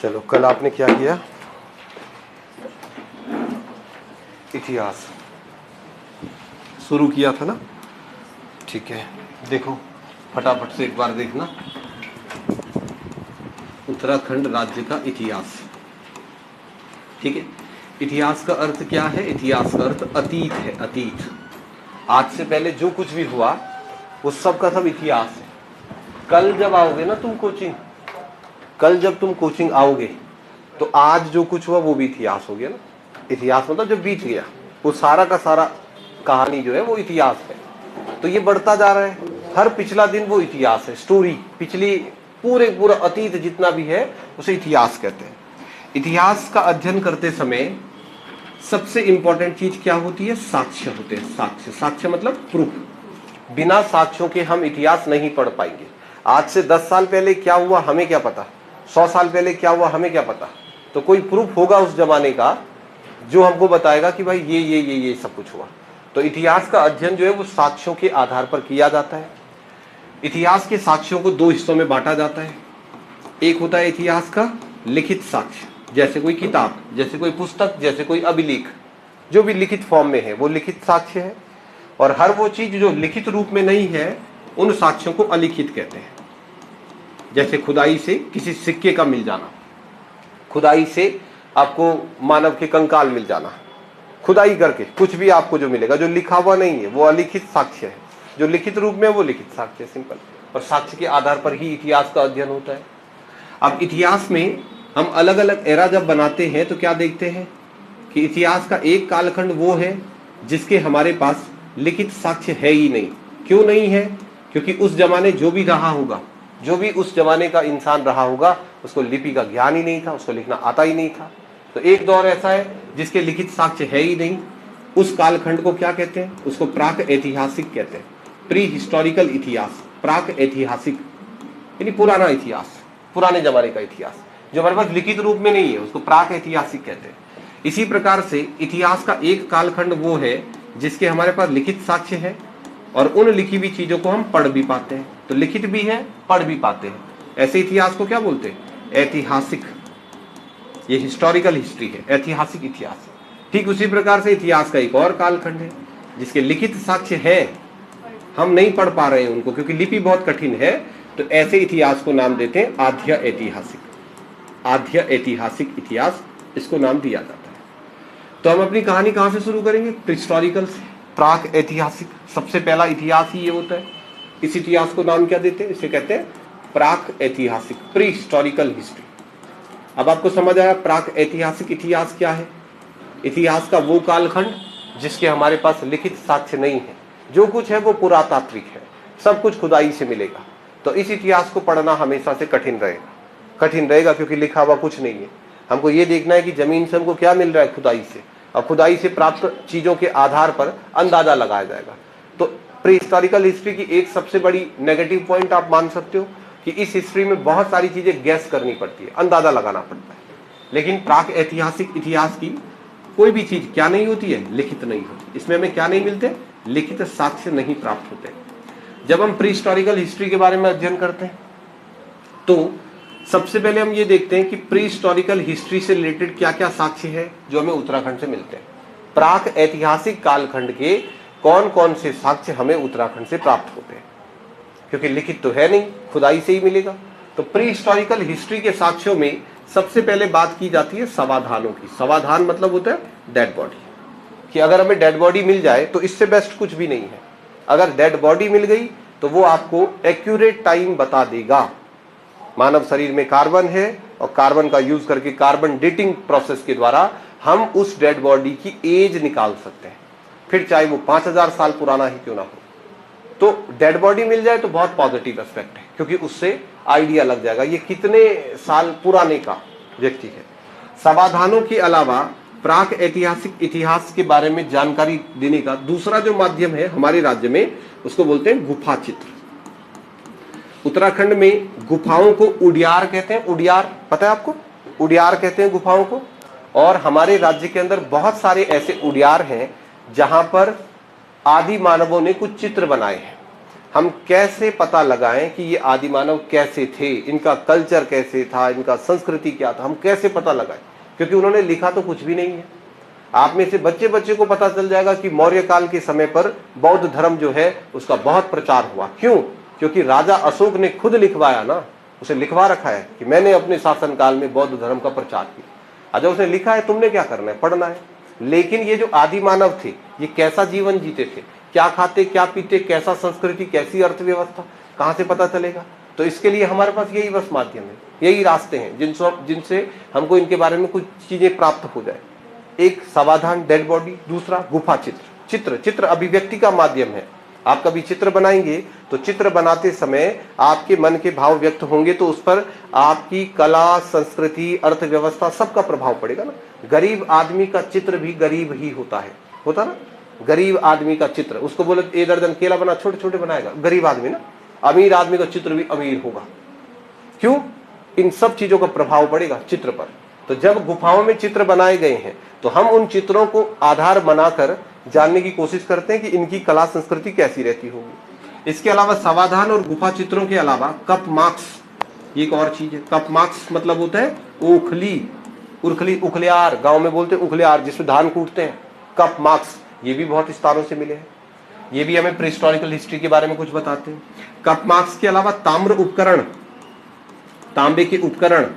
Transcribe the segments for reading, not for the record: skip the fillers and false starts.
चलो, कल आपने क्या किया? इतिहास शुरू किया था ना? ठीक है, देखो फटाफट से एक बार देखना। उत्तराखंड राज्य का इतिहास। ठीक है, इतिहास का अर्थ क्या है? इतिहास का अर्थ अतीत है। अतीत, आज से पहले जो कुछ भी हुआ वो सब का सब इतिहास है। कल जब आओगे ना तुम कोचिंग, कल जब तुम कोचिंग आओगे तो आज जो कुछ हुआ वो भी इतिहास हो गया ना। इतिहास मतलब जब बीत गया वो सारा का सारा कहानी जो है वो इतिहास है। तो ये बढ़ता जा रहा है, हर पिछला दिन वो इतिहास है। स्टोरी पिछली पूरा अतीत जितना भी है उसे इतिहास कहते हैं। इतिहास का अध्ययन करते समय सबसे इंपॉर्टेंट चीज क्या होती है? साक्ष्य होते हैं। साक्ष्य, साक्ष्य मतलब प्रूफ। बिना साक्ष्यों के हम इतिहास नहीं पढ़ पाएंगे। आज से 10 साल पहले क्या हुआ हमें क्या पता, 100 साल पहले क्या हुआ हमें क्या पता। तो कोई प्रूफ होगा उस जमाने का जो हमको बताएगा कि भाई ये सब कुछ हुआ। तो इतिहास का अध्ययन जो है वो साक्ष्यों के आधार पर किया जाता है। इतिहास के साक्ष्यों को 2 हिस्सों में बांटा जाता है। एक होता है इतिहास का लिखित साक्ष्य, जैसे कोई किताब, जैसे कोई पुस्तक, जैसे कोई अभिलेख, जो भी लिखित फॉर्म में है वो लिखित साक्ष्य है। और हर वो चीज जो लिखित रूप में नहीं है उन साक्ष्यों को अलिखित कहते हैं। जैसे खुदाई से किसी सिक्के का मिल जाना, खुदाई से आपको मानव के कंकाल मिल जाना, खुदाई करके कुछ भी आपको जो मिलेगा जो लिखा हुआ नहीं है वो अलिखित साक्ष्य है। जो लिखित रूप में वो लिखित साक्ष्य है, सिंपल। और साक्ष्य के आधार पर ही इतिहास का अध्ययन होता है। अब इतिहास में हम अलग अलग एरा जब बनाते हैं तो क्या देखते हैं कि इतिहास का एक कालखंड वो है जिसके हमारे पास लिखित साक्ष्य है ही नहीं। क्यों नहीं है? क्योंकि उस जमाने जो भी रहा होगा, जो भी उस जमाने का इंसान रहा होगा, उसको लिपि का ज्ञान ही नहीं था, उसको लिखना आता ही नहीं था। तो एक दौर ऐसा है जिसके लिखित साक्ष्य है ही नहीं। उस कालखंड को क्या कहते हैं? उसको प्राक ऐतिहासिक कहते हैं। प्री हिस्टोरिकल इतिहास, प्राक ऐतिहासिक यानी पुराना इतिहास, पुराने जमाने का इतिहास जो हमारे पास लिखित रूप में नहीं है, उसको प्राक ऐतिहासिक कहते हैं। इसी प्रकार से इतिहास का एक कालखंड वो है जिसके हमारे पास लिखित साक्ष्य है और उन लिखी हुई चीजों को हम पढ़ भी पाते हैं। तो लिखित भी है, पढ़ भी पाते हैं। ऐसे इतिहास को क्या बोलते हैं? ऐतिहासिक। ये हिस्टोरिकल हिस्ट्री है, ऐतिहासिक इतिहास। ठीक उसी प्रकार से इतिहास का एक और कालखंड है जिसके लिखित साक्ष्य है, हम नहीं पढ़ पा रहे हैं उनको क्योंकि लिपि बहुत कठिन है। तो ऐसे इतिहास को नाम देते हैं आद्य ऐतिहासिक। आद्य ऐतिहासिक इतिहास इसको नाम दिया जाता है। तो हम अपनी कहानी कहां से शुरू करेंगे? प्रीहिस्टोरिकल से, प्राक ऐतिहासिक। सबसे पहला इतिहास ही ये होता है। इस इतिहास को नाम क्या देते हैं? इसे कहते हैं प्राक ऐतिहासिक, प्री हिस्टोरिकल हिस्ट्री। अब आपको समझ आया प्राक ऐतिहासिक इतिहास क्या है? इतिहास का वो कालखंड जिसके हमारे पास लिखित साक्ष्य नहीं है, जो कुछ है वो पुरातात्विक है, सब कुछ खुदाई से मिलेगा। तो इस इतिहास को पढ़ना हमेशा से कठिन रहेगा क्योंकि लिखा हुआ कुछ नहीं है। हमको ये देखना है कि जमीन से हमको क्या मिल रहा है खुदाई से, और खुदाई से प्राप्त चीजों के आधार पर अंदाजा लगाया जाएगा। तो प्री हिस्टोरिकल हिस्ट्री की एक सबसे बड़ी नेगेटिव पॉइंट आप मान सकते हो कि इस हिस्ट्री में बहुत सारी चीजें गैस करनी पड़ती है, अंदाजा लगाना पड़ता है। लेकिन प्राक ऐतिहासिक इतिहास की कोई भी चीज क्या नहीं होती है? लिखित नहीं होती। इसमें हमें क्या नहीं मिलते? लिखित साक्ष्य नहीं प्राप्त होते। जब हम प्री हिस्टोरिकल हिस्ट्री के बारे में अध्ययन करते हैं तो सबसे पहले हम ये देखते हैं कि प्री हिस्टोरिकल हिस्ट्री से रिलेटेड क्या क्या साक्ष्य है जो हमें उत्तराखंड से मिलते हैं। प्राक ऐतिहासिक कालखंड के कौन कौन से साक्ष्य हमें उत्तराखंड से प्राप्त होते हैं, क्योंकि लिखित तो है नहीं, खुदाई से ही मिलेगा। तो प्री हिस्टोरिकल हिस्ट्री के साक्ष्यों में सबसे पहले बात की जाती है समाधानों की। समाधान मतलब होता है डेड बॉडी, कि अगर हमें डेड बॉडी मिल जाए तो इससे बेस्ट कुछ भी नहीं है। अगर डेड बॉडी मिल गई तो वो आपको एक्यूरेट टाइम बता देगा। मानव शरीर में कार्बन है और कार्बन का यूज करके कार्बन डेटिंग प्रोसेस के द्वारा हम उस डेड बॉडी की एज निकाल सकते हैं, फिर चाहे वो 5000 साल पुराना ही क्यों ना हो। तो डेड बॉडी मिल जाए तो बहुत पॉजिटिव एस्पेक्ट है, क्योंकि उससे आइडिया लग जाएगा ये कितने साल पुराने का व्यक्ति है। समाधानों के अलावा प्राक ऐतिहासिक इतिहास के बारे में जानकारी देने का दूसरा जो माध्यम है हमारे राज्य में, उसको बोलते हैं गुफा चित्र। उत्तराखंड में गुफाओं को उडियार कहते हैं। उडियार पता है आपको? उडियार कहते हैं गुफाओं को। और हमारे राज्य के अंदर बहुत सारे ऐसे उडियार हैं जहां पर आदि मानवों ने कुछ चित्र बनाए हैं। हम कैसे पता लगाएं कि ये आदि मानव कैसे थे, इनका कल्चर कैसे था, इनका संस्कृति क्या था, हम कैसे पता लगाएं? क्योंकि उन्होंने लिखा तो कुछ भी नहीं है। आप में से बच्चे बच्चे को पता चल जाएगा कि मौर्य काल के समय पर बौद्ध धर्म जो है उसका बहुत प्रचार हुआ। क्यों? क्योंकि राजा अशोक ने खुद लिखवाया ना, उसे लिखवा रखा है कि मैंने अपने शासन काल में बौद्ध धर्म का प्रचार किया। अच्छा, उसने लिखा है, तुमने क्या करना है? पढ़ना है। लेकिन ये जो आदि मानव थे ये कैसा जीवन जीते थे, क्या खाते क्या पीते, कैसा संस्कृति, कैसी अर्थव्यवस्था, कहां से पता चलेगा? तो इसके लिए हमारे पास यही बस माध्यम है, यही रास्ते हैं जिनसे हमको इनके बारे में कुछ चीजें प्राप्त हो जाए। एक समाधान डेड बॉडी, दूसरा गुफा चित्र। चित्र अभिव्यक्ति का माध्यम है। आप कभी चित्र बनाएंगे तो चित्र बनाते समय आपके मन के भाव व्यक्त होंगे तो उस पर आपकी कला, संस्कृति, अर्थव्यवस्था सबका प्रभाव पड़ेगा ना। गरीब आदमी का चित्र भी गरीब ही होता ना। गरीब आदमी का चित्र, उसको बोले 1 दर्जन केला बना, छोटे छोटे बनाएगा, गरीब आदमी ना। अमीर आदमी का चित्र भी अमीर होगा। क्यों? इन सब चीजों का प्रभाव पड़ेगा चित्र पर। तो जब गुफाओं में चित्र बनाए गए हैं तो हम उन चित्रों को आधार बनाकर जानने की कोशिश करते हैं कि इनकी कला संस्कृति कैसी रहती होगी। इसके अलावा समाधान और गुफा चित्रों के अलावा कप मार्क्स, ये एक और चीज है। कप मार्क्स मतलब होता है ओखली, उखली, उखलियार, गांव में बोलते हैं उखलियार, जिसमें धान कूटते हैं। कप मार्क्स ये भी बहुत स्थानों से मिले हैं। ये भी हमें प्रीहिस्टोरिकल हिस्ट्री के बारे में कुछ बताते हैं। कप मार्क्स के अलावा ताम्र उपकरण, तांबे के उपकरण,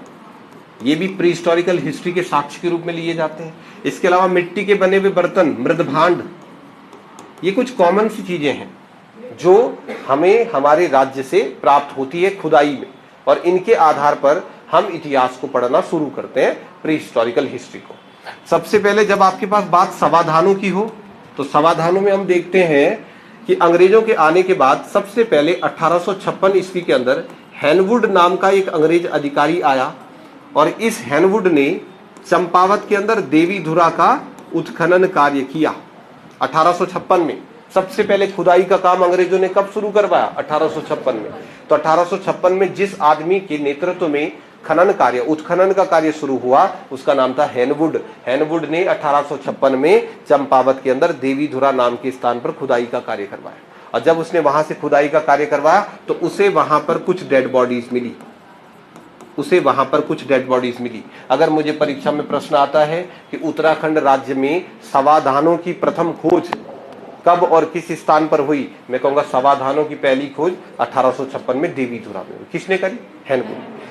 ये भी प्रीहिस्टोरिकल हिस्ट्री के साक्ष्य के रूप में लिए जाते हैं। इसके अलावा मिट्टी के बने हुए बर्तन, मृदभांड, ये कुछ कॉमन सी चीजें हैं जो हमें हमारे राज्य से प्राप्त होती है खुदाई में, और इनके आधार पर हम इतिहास को पढ़ना शुरू करते हैं, प्रीहिस्टोरिकल हिस्ट्री को। सबसे पहले जब आपके पास बात समाधानों की हो तो समाधानों में हम देखते हैं कि अंग्रेजों के आने के बाद सबसे पहले 1856 ईस्वी के अंदर हैनवुड नाम का एक अंग्रेज अधिकारी आया, और इस हैनवुड ने चंपावत के अंदर देवी धुरा का उत्खनन कार्य किया 1856 में। सबसे पहले खुदाई का काम अंग्रेजों ने कब शुरू करवाया? 1856 में। तो 1856 में जिस आदमी के नेतृत्व में खनन कार्य, उत्खनन का कार्य शुरू हुआ, उसका नाम था हैनवुड। हैनवुड ने 1856 में चंपावत के अंदर देवी धुरा नाम के स्थान पर खुदाई का कार्य करवाया, और जब उसने वहां से खुदाई का कार्य करवाया तो उसे वहां पर कुछ डेड बॉडीज मिली। अगर मुझे परीक्षा में प्रश्न आता है कि उत्तराखंड राज्य में समाधानों की प्रथम खोज कब और किस स्थान पर हुई, मैं कहूंगा समाधानों की पहली खोज 1856 में देवी धुरा में हुई। किसने करी?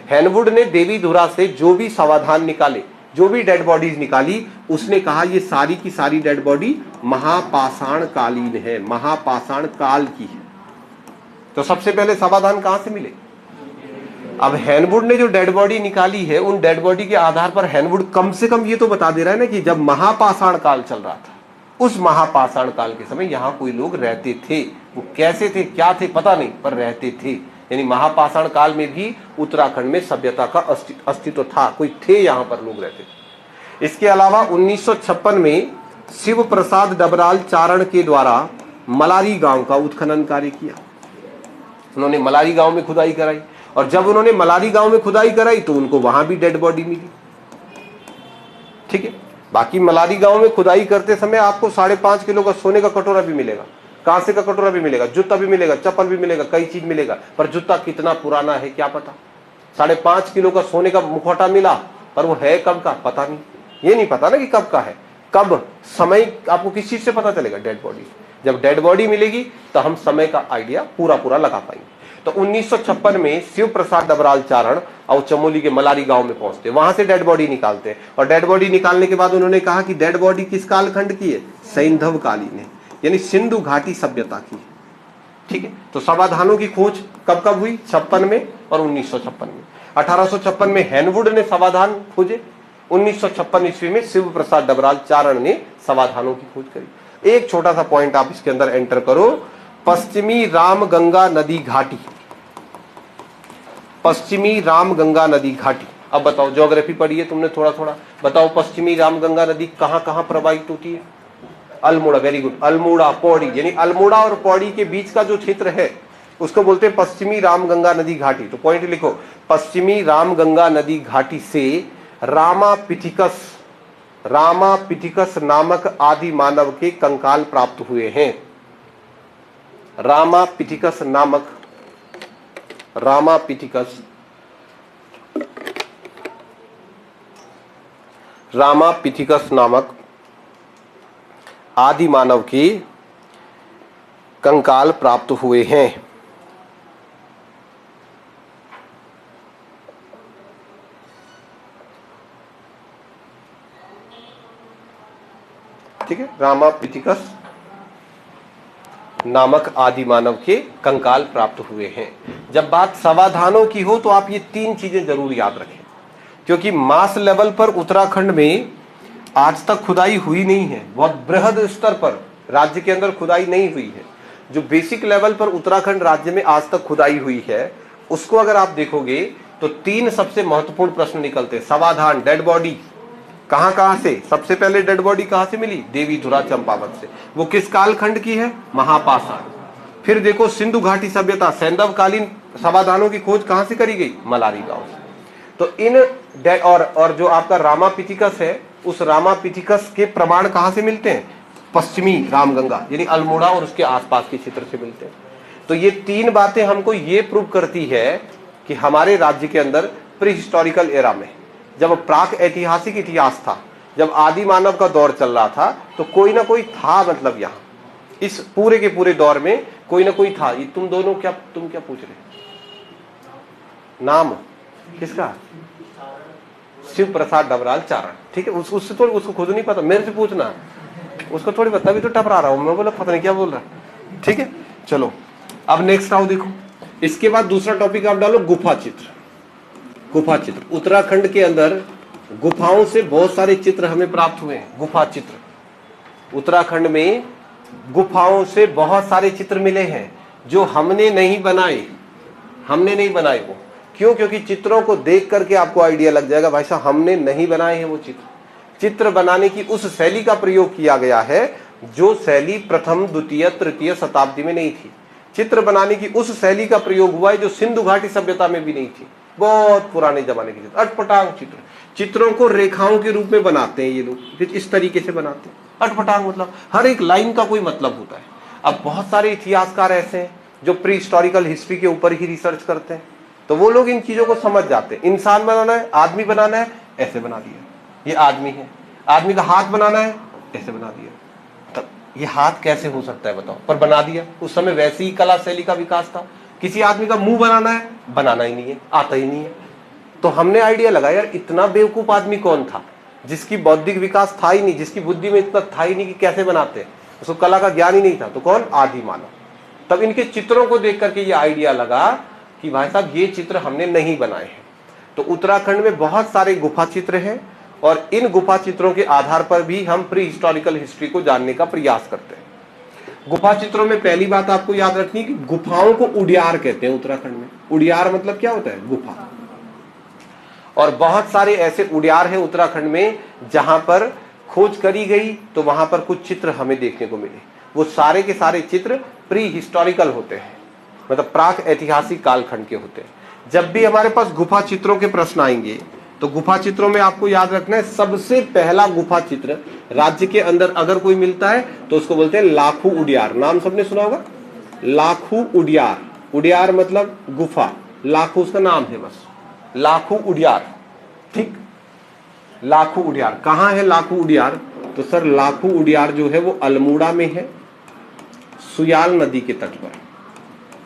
हैनवुड ने देवी धुरा से जो भी समाधान निकाले, जो भी डेड बॉडीज निकाली, उसने कहा ये सारी की सारी डेड बॉडी महापाषाण कालीन है, महापाषाण काल की है। तो सबसे पहले समाधान कहां से मिले? अब हैनवुड ने जो डेड बॉडी निकाली है, उन डेड बॉडी के आधार पर हैनवुड कम से कम ये तो बता दे रहा है ना कि जब महापाषाण काल चल रहा था, उस महापाषाण काल के समय यहां कोई लोग रहते थे। वो कैसे थे, क्या थे, पता नहीं, पर रहते थे। यानी महापाषाण काल में भी उत्तराखंड में सभ्यता का अस्तित्व था, कोई थे, यहां पर लोग रहते थे। इसके अलावा 1956 में शिव प्रसाद डबराल चारण के द्वारा मलारी गांव का उत्खनन कार्य किया। उन्होंने मलारी गांव में खुदाई कराई, और जब उन्होंने मलारी गांव में खुदाई कराई तो उनको वहां भी डेड बॉडी मिली। ठीक है। बाकी मलारी गांव में खुदाई करते समय आपको 5.5 किलो का सोने का कटोरा भी मिलेगा, कांसे का कटोरा भी मिलेगा, जूता भी मिलेगा, चप्पल भी मिलेगा, कई चीज मिलेगा, पर जूता कितना पुराना है क्या पता। 5.5 किलो का सोने का मुखौटा मिला, पर वो है कब का पता नहीं। ये नहीं पता ना कि कब का है, कब समय आपको किस चीज से पता चलेगा? Dead body. जब डेड बॉडी मिलेगी तो हम समय का आइडिया पूरा लगा पाएंगे। तो 1956 में शिव प्रसाद डबराल चारण और चमोली के मलारी गांव में पहुंचते, वहां से डेड बॉडी निकालते हैं, और डेड बॉडी निकालने के बाद उन्होंने कहा कि डेड बॉडी किस कालखंड की है? सैंधव कालीन है, यानी सिंधु घाटी सभ्यता की। ठीक है। तो समाधानों की खोज कब हुई? 56 में और 1956 में। 1856 में हैनवुड ने समाधान खोजे, 1956 ईस्वी में शिव प्रसाद डबराल चारण ने समाधानों की खोज करी। एक छोटा सा पॉइंट आप इसके अंदर एंटर करो, पश्चिमी रामगंगा नदी घाटी, पश्चिमी रामगंगा नदी घाटी। अब बताओ, ज्योग्राफी पढ़ी है तुमने थोड़ा थोड़ा, बताओ पश्चिमी रामगंगा नदी कहां कहां प्रवाहित होती है? अल्मोड़ा, वेरी गुड, अल्मोड़ा पौड़ी, यानी अल्मोड़ा और पौड़ी के बीच का जो क्षेत्र है उसको बोलते हैं पश्चिमी रामगंगा नदी घाटी। तो पॉइंट लिखो, पश्चिमी रामगंगा नदी घाटी से रामापिथिकस नामक आदि मानव के कंकाल प्राप्त हुए हैं। रामापिथिकस नामक आदि मानव के कंकाल प्राप्त हुए हैं। ठीक है, रामापिथिकस नामक आदि मानव के कंकाल प्राप्त हुए हैं। जब बात समाधानों की हो तो आप ये 3 चीजें जरूर याद रखें, क्योंकि मास लेवल पर उत्तराखंड में आज तक खुदाई हुई नहीं है। बहुत बृहद स्तर पर राज्य के अंदर खुदाई नहीं हुई है। जो बेसिक लेवल पर उत्तराखंड राज्य में आज तक खुदाई हुई है, उसको अगर आप देखोगे तो 3 सबसे महत्वपूर्ण प्रश्न निकलते हैं। समाधान, डेड बॉडी कहां से, सबसे पहले डेड बॉडी कहां से मिली? देवीधुरा चंपावत से। वो किस कालखंड की है? महापाषाण। फिर देखो सिंधु घाटी सभ्यता, सैंधवकालीन समाधानों की खोज कहां से करी गई? मलारी गांव से। तो इन और जो आपका रामापिथिकस है, उस रामापिथिकस के प्रमाण कहां से मिलते हैं? पश्चिमी रामगंगा यानी अल्मोड़ा और उसके आसपास के क्षेत्र से मिलते हैं। तो ये 3 बातें हमको ये प्रूव करती है कि हमारे राज्य के अंदर प्री हिस्टोरिकल एरा में, जब प्राक ऐतिहासिक इतिहास था, जब आदि मानव का दौर चल रहा था, तो कोई ना कोई था। मतलब यहाँ इस पूरे के पूरे दौर में कोई ना कोई था। ये तुम क्या पूछ रहे? नाम किसका? शिव प्रसाद डबराल चारण। ठीक है, उससे थोड़ी, उसको खुद नहीं पता, मेरे से पूछना, उसको थोड़ी पता। अभी तो टपरा रहा हूं मैं, बोला पता नहीं क्या बोल रहा है। ठीक है, चलो अब नेक्स्ट आओ। देखो इसके बाद दूसरा टॉपिक आप डालो गुफा चित्र। गुफा चित्र, उत्तराखंड के अंदर गुफाओं से बहुत सारे चित्र हमें प्राप्त हुए हैं। गुफा चित्र, उत्तराखंड में गुफाओं से बहुत सारे चित्र मिले हैं जो हमने नहीं बनाए। वो क्यों? क्योंकि चित्रों को देख करके आपको आइडिया लग जाएगा भाई साहब हमने नहीं बनाए हैं वो चित्र बनाने की उस शैली का प्रयोग किया गया है जो शैली प्रथम, द्वितीय, तृतीय शताब्दी में नहीं थी। चित्र बनाने की उस शैली का प्रयोग हुआ है जो सिंधु घाटी सभ्यता में भी नहीं थी। बहुत पुराने जमाने के चित्र, अटपटांग चित्र। चित्रों को रेखाओं के रूप में बनाते हैं ये लोग, इस तरीके से बनाते हैं। अटपटांग मतलब हर एक लाइन का कोई मतलब होता है। अब बहुत सारे इतिहासकार ऐसे हैं जो प्री हिस्टोरिकल हिस्ट्री के ऊपर ही रिसर्च करते हैं, तो वो लोग इन चीजों को समझ जाते हैं। इंसान बनाना है, आदमी बनाना है, ऐसे बना दिया, ये आदमी है। आदमी का हाथ बनाना है, ऐसे बना दिया। तब ये हाथ कैसे हो सकता है बताओ? पर बना दिया। उस समय वैसी ही कला शैली का विकास था। किसी आदमी का मुंह बनाना है, बनाना ही नहीं है, आता ही नहीं है। तो हमने आइडिया लगाया यार इतना बेवकूफ आदमी कौन था जिसकी बौद्धिक विकास था ही नहीं, जिसकी बुद्धि में इतना था ही नहीं कि कैसे बनाते हैं, उसको कला का ज्ञान ही नहीं था। तो कौन? आदि मानव। तब इनके चित्रों को देख करके ये आइडिया लगा कि भाई साहब ये चित्र हमने नहीं बनाए हैं। तो उत्तराखंड में बहुत सारे गुफा चित्र हैं और इन गुफा चित्रों के आधार पर भी हम प्री हिस्टोरिकल हिस्ट्री को जानने का प्रयास करते हैं। गुफा चित्रों में पहली बात आपको याद रखनी है कि गुफाओं को उडियार कहते हैं उत्तराखंड में। उडियार मतलब क्या होता है? गुफा। और बहुत सारे ऐसे उडियार हैं उत्तराखंड में जहां पर खोज करी गई तो वहां पर कुछ चित्र हमें देखने को मिले। वो सारे के सारे चित्र प्री हिस्टोरिकल होते हैं, मतलब प्राक ऐतिहासिक कालखंड के होते हैं। जब भी हमारे पास गुफा चित्रों के प्रश्न आएंगे तो गुफा चित्रों में आपको याद रखना है सबसे पहला गुफा चित्र राज्य के अंदर अगर कोई मिलता है तो उसको बोलते हैं लाखू उडियार। नाम सबने सुना होगा, लाखू उडियार। उडियार मतलब गुफा, लाखू उसका नाम है बस, लाखू उडियार। ठीक, लाखू उडियार कहां है? लाखू उडियार तो सर लाखू उडियार जो है वो अल्मोड़ा में है, सुयाल नदी के तट पर।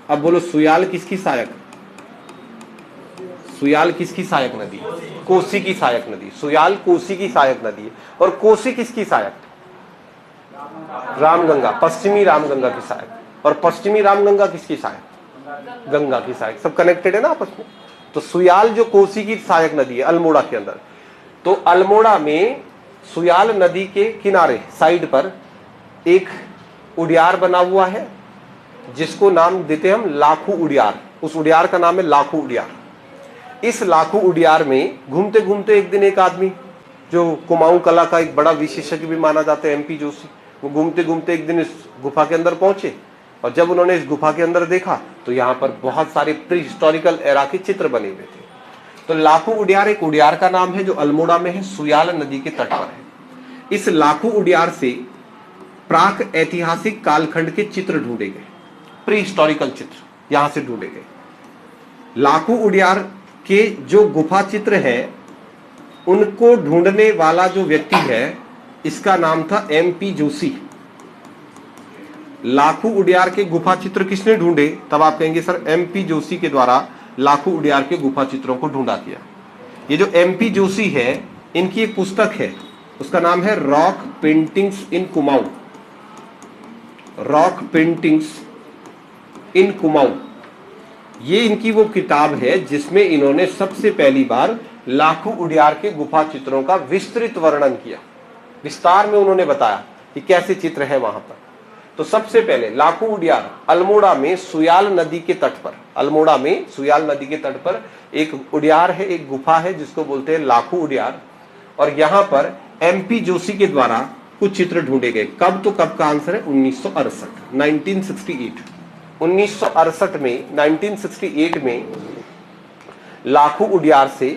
अब बोलो सुयाल किसकी सहायक? सुयाल किसकी सहायक नदी? कोसी की सहायक नदी। सुयाल कोसी की सहायक नदी है। और कोसी किसकी सहायक? रामगंगा, पश्चिमी रामगंगा की सहायक। और पश्चिमी रामगंगा किसकी सहायक? गंगा की सहायक। सब कनेक्टेड है ना आपस में। तो सुयाल जो कोसी की सहायक नदी है अल्मोड़ा के अंदर, तो अल्मोड़ा में सुयाल नदी के किनारे साइड पर एक उडियार बना हुआ है जिसको नाम देते हैं हम लाखू उडियार। उस उडियार का नाम है लाखू उडियार। इस लाखू उडियार में घूमते घूमते एक दिन एक आदमी जो कुमाऊं कला का एक बड़ा विशेषज्ञ भी माना जाता है, MP जोशी, वो घूमते घूमते एक दिन इस गुफा के अंदर पहुंचे। और जब उन्होंने इस गुफा के अंदर देखा तो यहाँ पर बहुत सारे प्री हिस्टोरिकल एरा के चित्र बने हुए थे। तो लाखू उडियार एक उडियार का नाम है जो अल्मोड़ा में है, सुयाल नदी के तट पर है। इस लाखू उडियार से प्राक ऐतिहासिक कालखंड के चित्र ढूंढे गए। प्री हिस्टोरिकल चित्र यहां से ढूंढे गए। लाखू उडियार के जो गुफा चित्र है उनको ढूंढने वाला जो व्यक्ति है इसका नाम था MP जोशी। लाखू उडियार के गुफा चित्र किसने ढूंढे? तब आप कहेंगे सर MP जोशी के द्वारा लाखू उडियार के गुफा चित्रों को ढूंढा गया। ये जो MP जोशी है इनकी एक पुस्तक है, उसका नाम है rock paintings in Kumaon. Rock paintings in Kumaon, ये इनकी वो किताब है जिसमें इन्होंने सबसे पहली बार लाखू उडियार के गुफा चित्रों का विस्तृत वर्णन किया। विस्तार में उन्होंने बताया कि कैसे चित्र है वहां पर। तो सबसे पहले लाखू उडियार अल्मोड़ा में सुयाल नदी के तट पर, अल्मोड़ा में सुयाल नदी के तट पर एक उडियार है, एक गुफा है जिसको बोलते हैं लाखू उडियार। और यहां पर MP जोशी के द्वारा कुछ चित्र ढूंढे गए। कब? तो कब का आंसर है 1968, 1968। 1968 में 1968 में लाखू उडियार से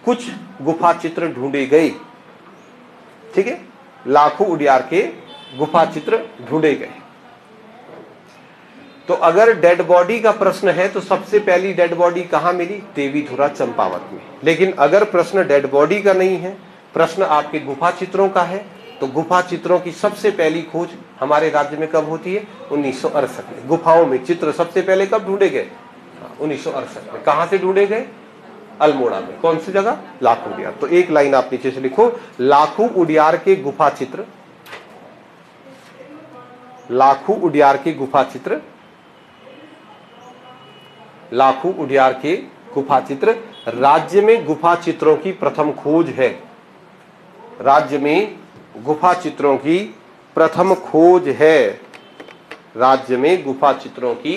कुछ गुफा चित्र ढूंढे गए। ठीक है, लाखू उडियार के गुफा चित्र ढूंढे गए। तो अगर डेड बॉडी का प्रश्न है तो सबसे पहली डेड बॉडी कहां मिली? देवीधुरा चंपावत में। लेकिन अगर प्रश्न डेड बॉडी का नहीं है, प्रश्न आपके गुफा चित्रों का है, तो गुफा चित्रों की सबसे पहली खोज हमारे राज्य में कब होती है? 1968 में। गुफाओं में चित्र सबसे पहले कब ढूंढे गए? 1968 में। कहां से ढूंढे गए? अल्मोड़ा में। कौन सी जगह? लाखू उडियार। तो एक लाइन आप नीचे से लिखो, लाखू उडियार के गुफा चित्र, लाखू उडियार के गुफा चित्र, लाखू उडियार के गुफा चित्र राज्य में गुफा चित्रों की प्रथम खोज है। राज्य में गुफा चित्रों की प्रथम खोज है। राज्य में गुफा चित्रों की,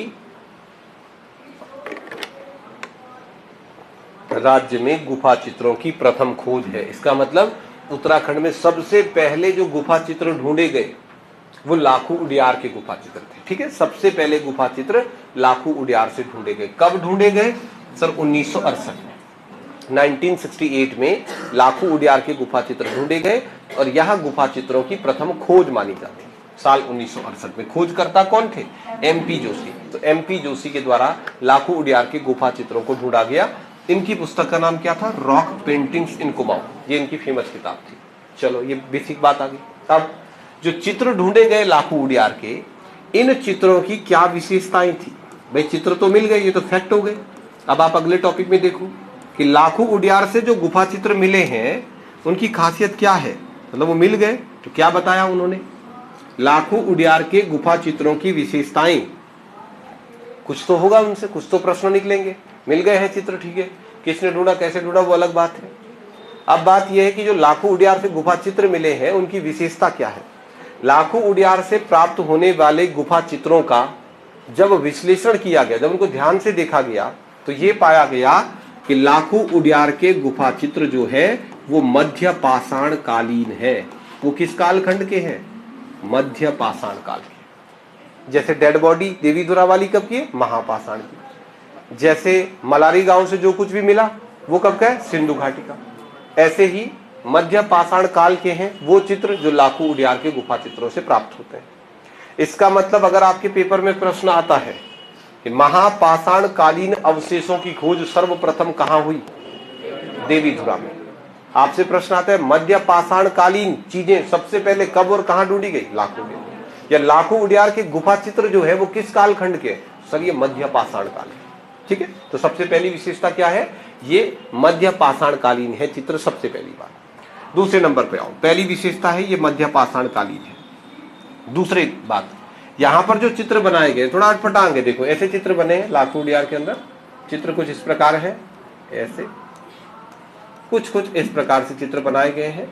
राज्य में गुफा चित्रों की प्रथम खोज है। इसका मतलब उत्तराखंड में सबसे पहले जो गुफा चित्र ढूंढे गए वो लाखू उडियार के गुफा चित्र थे। ठीक है, सबसे पहले गुफा चित्र लाखू उडियार से ढूंढे गए। कब ढूंढे गए सर? 1968 में। 1968 में लाखू उडियार के गुफा चित्र ढूंढे गए और यह गुफा चित्रों की प्रथम खोज मानी जाती है। साल 1968 में। खोजकर्ता कौन थे? MP जोशी। तो MP जोशी के द्वारा लाखू उडियार के गुफा चित्रों को ढूंढा गया। इनकी पुस्तक का नाम क्या था? Rock paintings in Kumaon. ये इनकी फेमस किताब थी। चलो, ये बेसिक बात आ गई। अब जो चित्र ढूंढे गए लाखू उडियार के, इन चित्रों की क्या विशेषताएं थी? भाई चित्र तो मिल गए, ये तो फैक्ट हो गए। अब आप अगले टॉपिक में देखो कि लाखू उडियार से जो गुफा चित्र मिले हैं उनकी खासियत क्या है। मतलब वो मिल गए तो क्या बताया उन्होंने? लाखू उडियार के गुफा चित्रों की विशेषताएं, कुछ तो होगा उनसे, कुछ तो प्रश्न निकलेंगे। मिल गए हैं चित्र, ठीक है, किसने ढूंढा, कैसे ढूंढा, वो अलग बात है। अब बात यह है कि जो लाखू उडियार से गुफा चित्र मिले हैं उनकी विशेषता क्या है। लाखू उडियार से प्राप्त होने वाले गुफा चित्रों का जब विश्लेषण किया गया, जब उनको ध्यान से देखा गया, तो ये पाया गया कि लाखू उडियार के गुफा चित्र जो है वो मध्य पाषाण कालीन है। वो किस कालखंड के हैं? मध्य पाषाण काल के। जैसे डेड बॉडी देवीधुरा वाली कब की है? महापाषाण की। जैसे मलारी गांव से जो कुछ भी मिला वो कब का है? सिंधु घाटी का। ऐसे ही मध्य पाषाण काल के हैं वो चित्र जो लाखू उडियार के गुफा चित्रों से प्राप्त होते हैं। इसका मतलब अगर आपके पेपर में प्रश्न आता है कि महापाषाण कालीन अवशेषों की खोज सर्वप्रथम कहां हुई? देवीधुरा में। आपसे प्रश्न आता है मध्य पाषाण कालीन चीजें सबसे पहले कब और कहां ढूंढी गई? लाखू उडियार। या लाखू उडियार के गुफा चित्र जो है वो किस कालखंड के? सर ये मध्य पाषाण काल है। ठीक है, तो सबसे पहली विशेषता क्या है? ये मध्य पाषाण कालीन है चित्र, सबसे पहली बात। दूसरे नंबर पे आओ, पहली विशेषता है ये मध्य पाषाण कालीन है। दूसरी बात, यहां पर जो चित्र बनाए गए थोड़ा अटपटांग है। देखो ऐसे चित्र बने हैं लाखू उडियार के अंदर। चित्र कुछ इस प्रकार है, ऐसे कुछ इस प्रकार से चित्र बनाए गए हैं।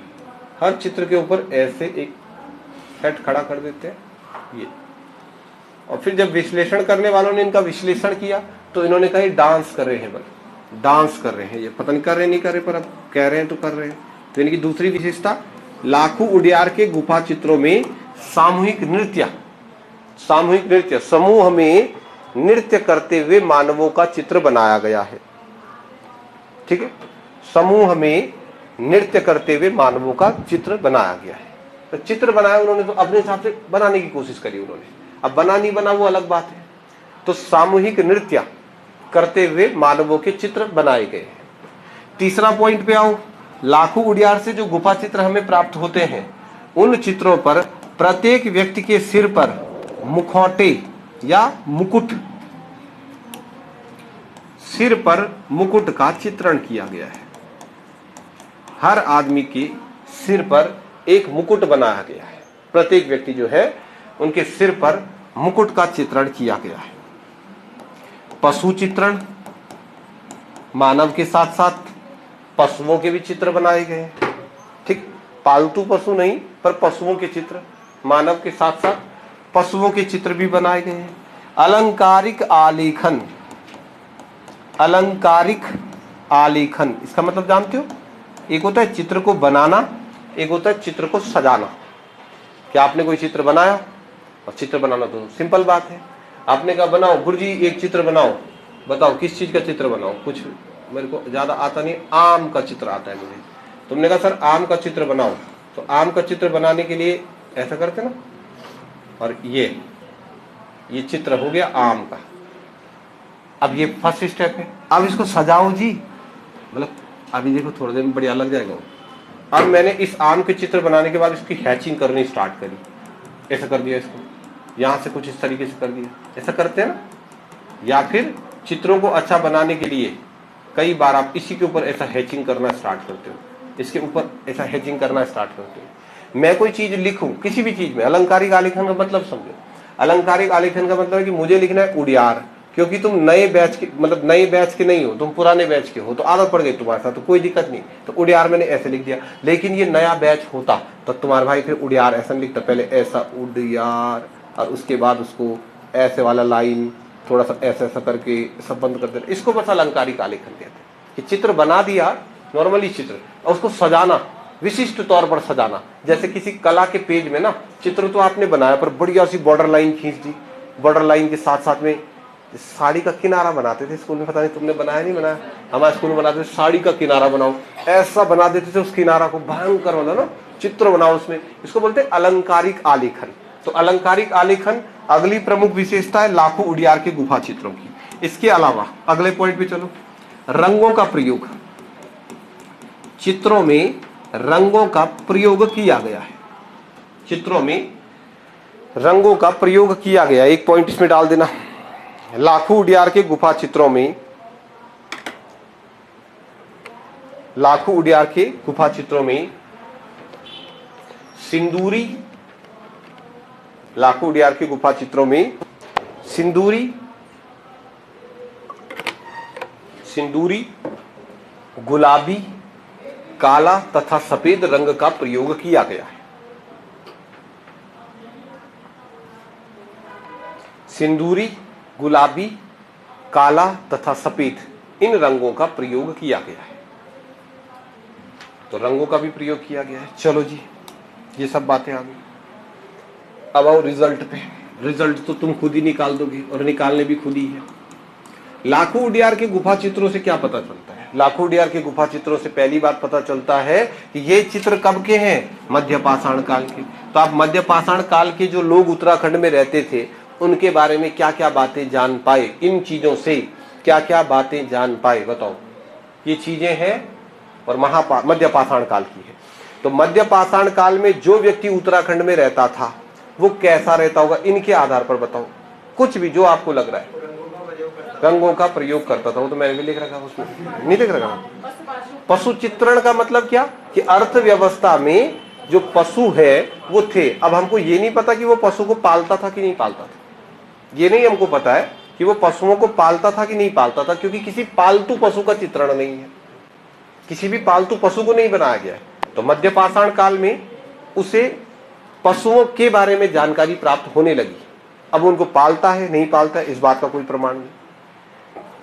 हर चित्र के ऊपर ऐसे एक सेट खड़ा कर देते हैं ये। और फिर जब विश्लेषण करने वालों ने इनका विश्लेषण किया तो इन्होंने कहा डांस कर रहे हैं, बल डांस कर रहे हैं। ये पता नहीं कर रहे नहीं कर रहे, पर अब कह रहे हैं तो कर रहे हैं। तो इनकी दूसरी विशेषता, लाखू उडियार के गुफा चित्रों में सामूहिक नृत्य, समूह में नृत्य करते हुए मानवों का चित्र बनाया गया है। ठीक है, समूह में नृत्य करते हुए मानवों का चित्र बनाया गया है। तो चित्र बनाया उन्होंने तो अपने हिसाब से बनाने की कोशिश करी उन्होंने। अब बना नहीं बना वो अलग बात है। तो सामूहिक नृत्य करते हुए मानवों के चित्र बनाए गए हैं। तीसरा पॉइंट पे आओ, लाखों उडियार से जो गुफा चित्र हमें प्राप्त होते हैं, उन चित्रों पर प्रत्येक व्यक्ति के सिर पर मुखौटे या मुकुट, सिर पर मुकुट का चित्रण किया गया है। हर आदमी के सिर पर एक मुकुट बनाया गया है। प्रत्येक व्यक्ति जो है उनके सिर पर मुकुट का चित्रण किया गया है। पशु चित्रण, मानव के साथ साथ पशुओं के भी चित्र बनाए गए हैं। ठीक, पालतू पशु नहीं पर पशुओं के चित्र, मानव के साथ साथ पशुओं के चित्र भी बनाए गए हैं। अलंकारिक आलेखन, अलंकारिक आलेखन इसका मतलब जानते हो? एक होता है चित्र को बनाना, एक होता है चित्र को सजाना। क्या आपने कोई चित्र बनाया? और चित्र बनाना तो सिंपल बात है, आपने कहा बनाओ गुरुजी एक चित्र बनाओ, बताओ किस चीज का चित्र बनाओ? कुछ मेरे को ज्यादा आता नहीं, आम का चित्र आता है मुझे। तुमने कहा सर आम का चित्र बनाओ, तो आम का चित्र बनाने के लिए ऐसा करते ना, और ये चित्र हो गया आम का। अब ये फर्स्ट स्टेप है, अब इसको सजाओ जी, मतलब अभी देखो थोड़ी देर में बढ़िया लग जाएगा। अब मैंने इस आम के चित्र बनाने के बाद इसकी हैचिंग करनी स्टार्ट करी, ऐसा कर दिया इसको, यहाँ से कुछ इस तरीके से कर दिया, ऐसा करते हैं ना। या फिर चित्रों को अच्छा बनाने के लिए कई बार आप इसी के ऊपर ऐसा हैचिंग करना स्टार्ट करते हो, इसके ऊपर ऐसा हैचिंग करना स्टार्ट करते हो। मैं कोई चीज लिखूं किसी भी चीज में, अलंकारिक आलेखन का मतलब समझो। अलंकारिक आलेखन का मतलब है कि मुझे लिखना है उडियार, क्योंकि तुम नए बैच के, मतलब नए बैच के नहीं हो, तुम पुराने बैच के हो, तो आदत पड़ गई तुम्हारे साथ, तो कोई दिक्कत नहीं, तो उडियार मैंने ऐसे लिख दिया। लेकिन ये नया बैच होता तो तुम्हारा भाई फिर उडियार ऐसा लिखता, पहले ऐसा उडियार और उसके बाद उसको ऐसे वाला लाइन थोड़ा सा ऐसा ऐसा करके सब बंद कर देना। इसको बस अलंकारिक आलेखन कहते हैं कि चित्र बना दिया नॉर्मली चित्र, और उसको सजाना, विशिष्ट तौर पर सजाना। जैसे किसी कला के पेज में ना चित्र तो आपने बनाया पर बढ़िया सी बॉर्डर लाइन खींच दी, बॉर्डर लाइन के साथ साथ में साड़ी का किनारा बनाते थे स्कूल में, पता नहीं तुमने बनाया नहीं बनाया, हमारे स्कूल में बनाते थे साड़ी का किनारा बनाओ, ऐसा बना देते थे उस किनारा को, भयंकर वाला ना चित्र बनाओ उसमें, इसको बोलते हैं अलंकारिक आलेखन। तो अलंकारिक आलेखन अगली प्रमुख विशेषता है लाखों उडियार के गुफा चित्रों की। इसके अलावा अगले पॉइंट पे चलो, रंगों का प्रयोग, चित्रों में रंगों का प्रयोग किया गया है, चित्रों में रंगों का प्रयोग किया गया। एक पॉइंट इसमें डाल देना, लाखों उडियार के गुफा चित्रों में, लाखों उडियार के गुफा चित्रों में सिंदूरी, लाखों उडियार के गुफा चित्रों में सिंदूरी, सिंदूरी, गुलाबी, काला तथा सफेद रंग का प्रयोग किया गया है। सिंदूरी, गुलाबी, काला तथा सफेद, इन रंगों का प्रयोग किया गया है। तो रंगों का भी प्रयोग किया गया है। चलो जी, ये सब बातें आ गई। अब आओ रिजल्ट पे। रिजल्ट तो तुम खुद ही निकाल दोगे और निकालने भी खुद ही है। लाखों उडियार के गुफा चित्रों से क्या पता चलता है? लाखों उडियार के गुफा चित्रों से पहली बात पता चलता है कि ये चित्र कब के हैं? मध्य पाषाण काल के। तो आप मध्य पाषाण काल के जो लोग उत्तराखंड में रहते थे उनके बारे में क्या क्या बातें जान पाए, इन चीजों से क्या क्या बातें जान पाए, बताओ। ये चीजें हैं और मध्य पाषाण काल की है। तो मध्य पाषाण काल में जो व्यक्ति उत्तराखंड में रहता था वो कैसा रहता होगा, इनके आधार पर बताओ। कुछ भी जो आपको लग रहा है। रंगों का प्रयोग करता था, वो तो मैंने भी लिख रखा, उसमें नहीं लिख रखा। पशु चित्रण का मतलब क्या कि अर्थव्यवस्था में जो पशु है वो थे। अब हमको ये नहीं पता कि वो पशु को पालता था कि नहीं पालता था, ये नहीं हमको पता है कि वो पशुओं को पालता था कि नहीं पालता था, क्योंकि किसी पालतू पशु का चित्रण नहीं है, किसी भी पालतू पशु को नहीं बनाया गया है। तो मध्य पाषाण काल में उसे पशुओं के बारे में जानकारी प्राप्त होने लगी। अब उनको पालता है नहीं पालता है इस बात का कोई प्रमाण नहीं।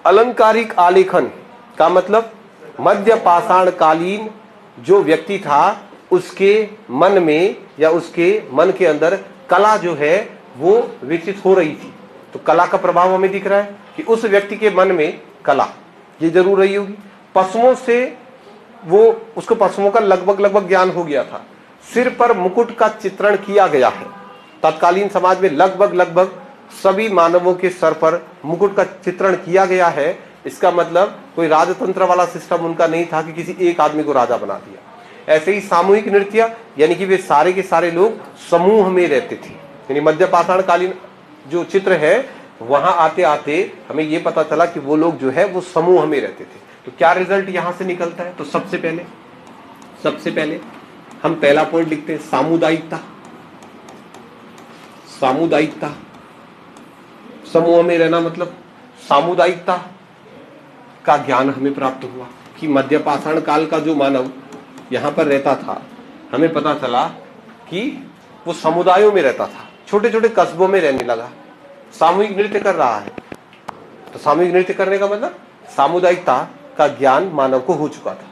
अलंकारिक आलेखन का मतलब मध्य पाषाण कालीन जो व्यक्ति था उसके मन में या उसके मन के अंदर कला जो है वो विकसित हो रही थी। तो कला का प्रभाव हमें दिख रहा है कि उस व्यक्ति के मन में कला ये जरूर रही होगी। पशुओं से वो उसको पशुओं का लगभग ज्ञान हो गया था। सिर पर मुकुट का चित्रण किया गया है। तत्कालीन समाज में लगभग सभी मानवों के सर पर मुकुट का चित्रण किया गया है। इसका मतलब कोई राजतंत्र वाला सिस्टम उनका नहीं था कि किसी एक आदमी को राजा बना दिया। ऐसे ही सामूहिक नृत्य, यानी कि वे सारे के सारे लोग समूह में रहते थे। यानी मध्य पाषाण कालीन जो चित्र है वहां आते आते हमें यह पता चला कि वो लोग जो है वो समूह में रहते थे। तो क्या रिजल्ट यहां से निकलता है? तो सबसे पहले हम पहला पॉइंट लिखते हैं, सामुदायिकता। सामुदायिकता, समूह में रहना मतलब सामुदायिकता का ज्ञान हमें प्राप्त हुआ कि मध्य पाषाण काल का जो मानव यहां पर रहता था, हमें पता चला कि वो समुदायों में रहता था, छोटे छोटे कस्बों में रहने लगा, सामूहिक नृत्य कर रहा है। तो सामूहिक नृत्य करने का मतलब सामुदायिकता का ज्ञान मानव को हो चुका था।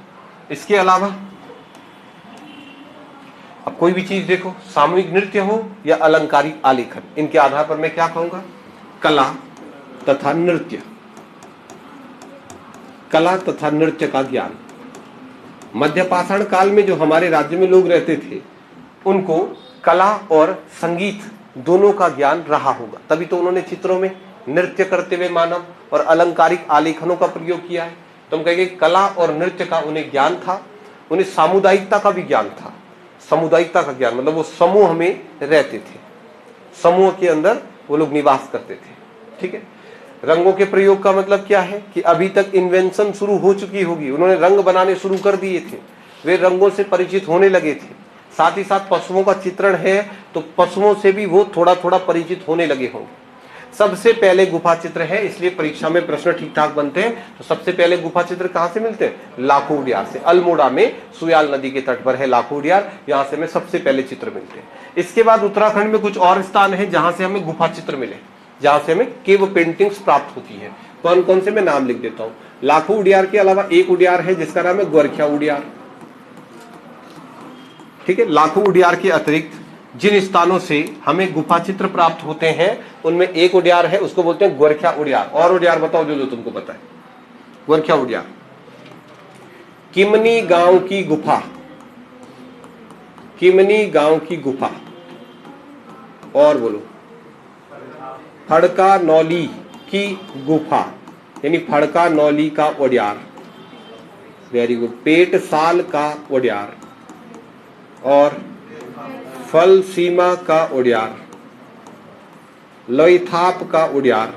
इसके अलावा अब कोई भी चीज देखो, सामूहिक नृत्य हो या अलंकारिक आलेखन, इनके आधार पर मैं क्या कहूंगा? कला तथा नृत्य। कला तथा नृत्य का ज्ञान। मध्य पाषाण काल में जो हमारे राज्य में लोग रहते थे उनको कला और संगीत दोनों का ज्ञान रहा होगा, तभी तो उन्होंने चित्रों में नृत्य करते हुए मानव और अलंकारिक आलेखनों का प्रयोग किया है। तो हम कहेंगे कला और नृत्य का उन्हें ज्ञान था। उन्हें सामुदायिकता का भी ज्ञान था। सामुदायिकता का ज्ञान मतलब वो समूह में रहते थे, समूह के अंदर वो लोग निवास करते थे। ठीक है। रंगों के प्रयोग का मतलब क्या है कि अभी तक इन्वेंशन शुरू हो चुकी होगी, उन्होंने रंग बनाने शुरू कर दिए थे, वे रंगों से परिचित होने लगे थे। साथ ही साथ पशुओं का चित्रण है तो पशुओं से भी वो थोड़ा थोड़ा परिचित होने लगे होंगे। सबसे पहले गुफा चित्र है, इसलिए परीक्षा में प्रश्न ठीक ठाक बनते हैं। तो सबसे पहले गुफा चित्र कहां से मिलते हैं? लाखो उडियार से। अल्मोड़ा में सुयाल नदी के तट पर है लाखो उडियार, यहां से हमें सबसे पहले चित्र मिलते हैं। इसके बाद उत्तराखंड में कुछ और स्थान है जहां से हमें गुफा चित्र मिले, जहां से हमें केव पेंटिंग्स प्राप्त होती है। कौन कौन से मैं नाम लिख देता हूं। लाखो उडियार के अलावा एक उडियार है जिसका नाम है गोरखिया उडियार। ठीक है। लाखो उडियार के अतिरिक्त जिन स्थानों से हमें गुफा चित्र प्राप्त होते हैं उनमें एक उडियार है, उसको बोलते हैं गोरखिया उडियार। और उडियार बताओ जो जो तुमको पता है। गोरखिया उडियार। किमनी गांव की गुफा, किमनी गांव की गुफा। और बोलो, फड़का नौली की गुफा, यानी फड़का नौली का उडियार। Very good. पेट साल का उडियार और फल सीमा का उडियार, लोईथाप का उडियार,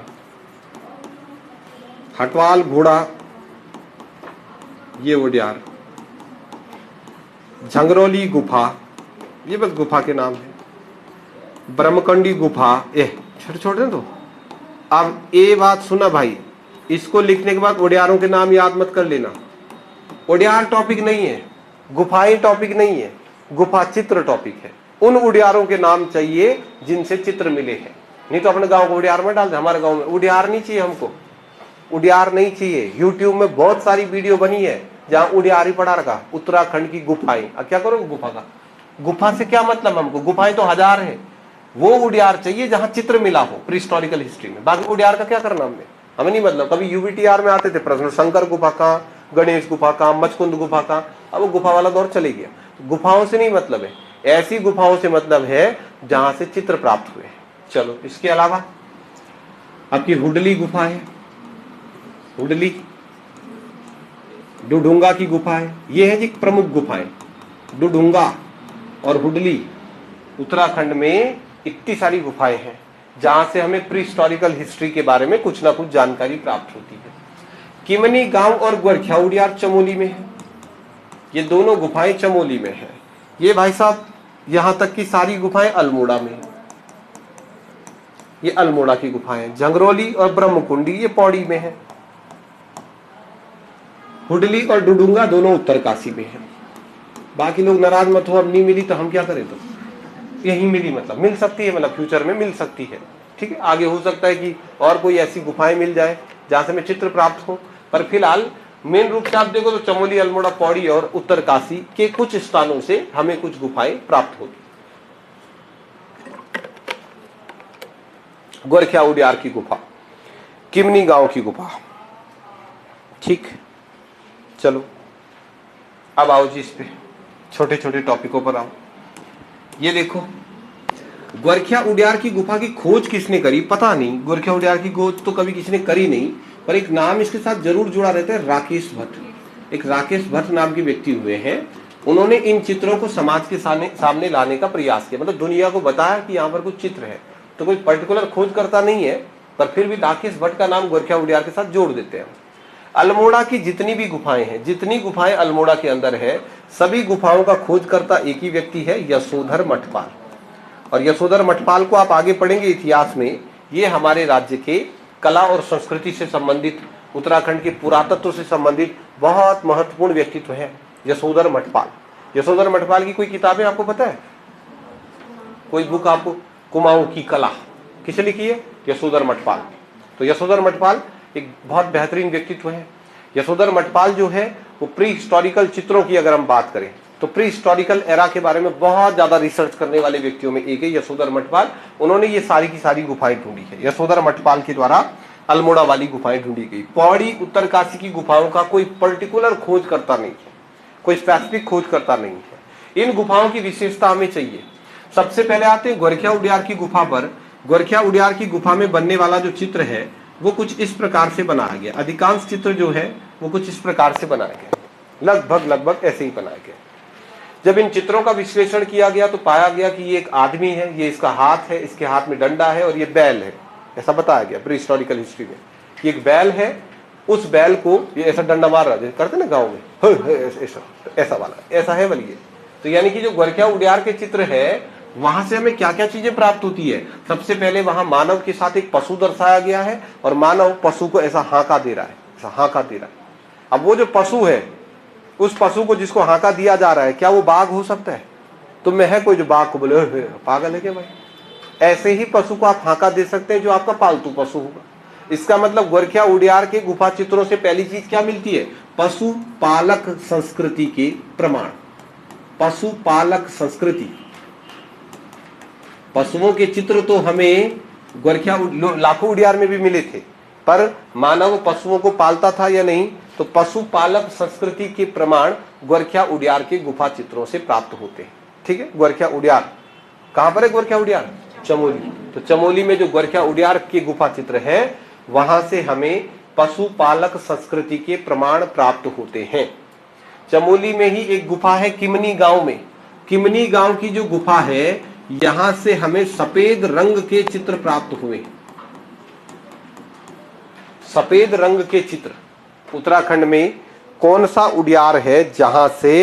हटवाल घोड़ा ये उडियार, झंगरौली गुफा, ये बस गुफा के नाम है, ब्रह्मकंडी गुफा। छोटे छोटे तो अब ये बात सुना भाई, इसको लिखने के बाद उडियारों के नाम याद मत कर लेना। उडियार टॉपिक नहीं है, गुफाएं टॉपिक नहीं है, गुफा चित्र टॉपिक है। उन उडियारों के नाम चाहिए जिनसे चित्र मिले हैं, नहीं तो अपने गांव को उडियार में डाल दे। हमारे गांव में उडियार नहीं चाहिए, हमको उडियार नहीं चाहिए। यूट्यूब में बहुत सारी वीडियो बनी है जहां उडियार ही पड़ा रखा, उत्तराखंड की गुफाएं। अब क्या करोगे गुफा का? गुफा से क्या मतलब हमको? गुफाएं तो हजार है, वो उडियार चाहिए जहां चित्र मिला हो प्रीहिस्टोरिकल हिस्ट्री में। बाकी उडियार का क्या करना हमें नहीं मतलब। कभी यूबीटीआर में आते थे प्रश्न, शंकर गुफा कहाँ, गणेश गुफा कहाँ, मचकुंद गुफा कहाँ। अब वो गुफा वाला दौर चले गया। गुफाओं से नहीं मतलब है, ऐसी गुफाओं से मतलब है जहां से चित्र प्राप्त हुए। चलो, इसके अलावा आपकी हुडली गुफा है, हुडली, डुडुंगा की गुफा है। ये है जी प्रमुख गुफाएं, डुडुंगा और हुडली। उत्तराखंड में इतनी सारी गुफाएं हैं जहां से हमें प्रीहिस्टोरिकल हिस्ट्री के बारे में कुछ ना कुछ जानकारी प्राप्त होती है। किमनी गांव और गोरखिया उडियार चमोली में है। ये दोनों गुफाएं चमोली में है। ये भाई साहब यहां तक की सारी गुफाएं अल्मोड़ा में है, ये अल्मोड़ा की गुफाएं। झंगरौली और ब्रह्मकुंडी ये पौड़ी में है। हुडली और डुडुंगा दोनों उत्तरकाशी में है। बाकी लोग नाराज मत हो, अब नहीं मिली तो हम क्या करें। तो यही मिली, मतलब मिल सकती है, मतलब फ्यूचर में मिल सकती है। ठीक है, आगे हो सकता है कि और कोई ऐसी गुफाएं मिल जाए जहां से हमें चित्र प्राप्त हो। पर फिलहाल मेन रूप से आप देखो तो चमोली, अल्मोड़ा, पौड़ी और उत्तरकाशी के कुछ स्थानों से हमें कुछ गुफाएं प्राप्त होगी। गोरखिया उडियार की गुफा, किमनी गांव की गुफा। ठीक, चलो अब आओ जी इस पे छोटे छोटे टॉपिकों पर आओ। ये देखो, गोरखिया उडियार की गुफा की खोज किसने करी पता नहीं, गोरखिया उडियार की खोज तो कभी किसी ने करी नहीं, पर एक नाम इसके साथ जरूर जुड़ा रहता है, राकेश भट्ट। एक राकेश भट्ट नाम के व्यक्ति हुए हैं, उन्होंने इन चित्रों को समाज के सामने लाने का प्रयास किया, मतलब दुनिया को बताया कि यहाँ पर कुछ चित्र है। तो कोई पर्टिकुलर खोज करता नहीं है, पर फिर भी राकेश भट्ट का नाम गोरखिया उडियार के साथ जोड़ देते हैं। अल्मोड़ा की जितनी भी गुफाएं हैं, जितनी गुफाएं अल्मोड़ा के अंदर है, सभी गुफाओं का खोज करता एक ही व्यक्ति है, यशोधर मठपाल। और यशोधर मठपाल को आप आगे पढ़ेंगे इतिहास में, ये हमारे राज्य के कला और संस्कृति से संबंधित, उत्तराखंड के पुरातत्व से संबंधित बहुत महत्वपूर्ण व्यक्तित्व है यशोधर मठपाल। यशोधर मठपाल की कोई किताबें आपको पता है? कोई बुक आपको? कुमाऊं की कला किसे लिखी है? यशोधर मठपाल। तो यशोधर मठपाल एक बहुत बेहतरीन व्यक्तित्व है। यशोधर मठपाल जो है वो प्री हिस्टोरिकल चित्रों की अगर हम बात करें तो प्री हिस्टोरिकल एरा के बारे में बहुत ज्यादा रिसर्च करने वाले व्यक्तियों में एक है यशोधर मठपाल। उन्होंने ये सारी की सारी गुफाएं ढूंढी है, यशोधर मठपाल के द्वारा अल्मोड़ा वाली गुफाएं ढूंढी गई। पौड़ी उत्तरकाशी की गुफाओं का कोई पर्टिकुलर खोज करता नहीं है, कोई स्पेसिफिक खोज करता नहीं है। इन गुफाओं की विशेषता हमें चाहिए। सबसे पहले आते हैं गोरखिया उडियार की गुफा पर। गोरखिया उडियार की गुफा में बनने वाला जो चित्र है वो कुछ इस प्रकार से बनाया गया। अधिकांश चित्र जो है वो कुछ इस प्रकार से बनाए गए, लगभग ऐसे ही बनाए गए। जब इन चित्रों का विश्लेषण किया गया तो पाया गया कि ये एक आदमी है, ये इसका हाथ है, इसके हाथ में डंडा है और ये बैल है, ऐसा बताया गया प्री हिस्टोरिकल हिस्ट्री में। ये एक बैल है, उस बैल को ये ऐसा डंडा मार रहा है, करते ना गाँव में, ऐसा वाला, ऐसा है बल्कि। तो यानी कि जो गोरखिया उडियार के चित्र है वहां से हमें क्या क्या चीजें प्राप्त होती है? सबसे पहले वहां मानव के साथ एक पशु दर्शाया गया है और मानव पशु को ऐसा हांका दे रहा है, ऐसा हांका दे रहा है। अब वो जो पशु है, उस पशु को जिसको हांका दिया जा रहा है, क्या वो बाघ हो सकता है? तो मैं है कोई जो बाघ को बोले पागल है क्या भाई? ऐसे ही पशु को आप हांका दे सकते हैं जो आपका पालतू पशु होगा। इसका मतलब गोरखिया उडियार के गुफा चित्रों से पहली चीज क्या मिलती है? पशु पालक संस्कृति के प्रमाण। पशु पालक संस्कृति, पशुओं के चित्र तो हमें गोरखिया लाखों उडियार में भी मिले थे, पर मानव पशुओं को पालता था या नहीं, तो पशु पालक संस्कृति के प्रमाण गोरखिया उडियार के गुफा चित्रों से प्राप्त होते हैं। ठीक है, गोरखिया उडियार कहां पर है? गोरखिया उडियार चमोली। तो चमोली में जो गोरखिया उडियार के गुफा चित्र है वहां से हमें पशु पालक संस्कृति के प्रमाण प्राप्त होते हैं। चमोली में ही एक गुफा है किमनी गांव में। किमनी गांव की जो गुफा है, यहां से हमें सफेद रंग के चित्र प्राप्त हुए। सफेद रंग के चित्र उत्तराखंड में कौन सा उडियार है जहां से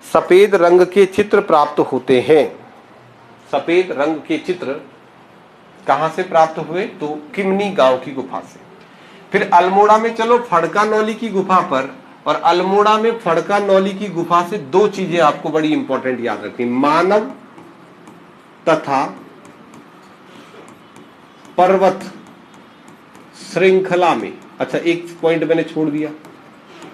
सफेद रंग के चित्र प्राप्त होते हैं? सफेद रंग के चित्र कहां से प्राप्त हुए? तो किमनी गांव की गुफा से। फिर अल्मोड़ा में चलो फड़का नौली की गुफा पर, और अल्मोड़ा में फड़का नौली की गुफा से दो चीजें आपको बड़ी इंपॉर्टेंट याद रखनी, मानव तथा पर्वत श्रृंखला में। अच्छा, एक पॉइंट मैंने छोड़ दिया,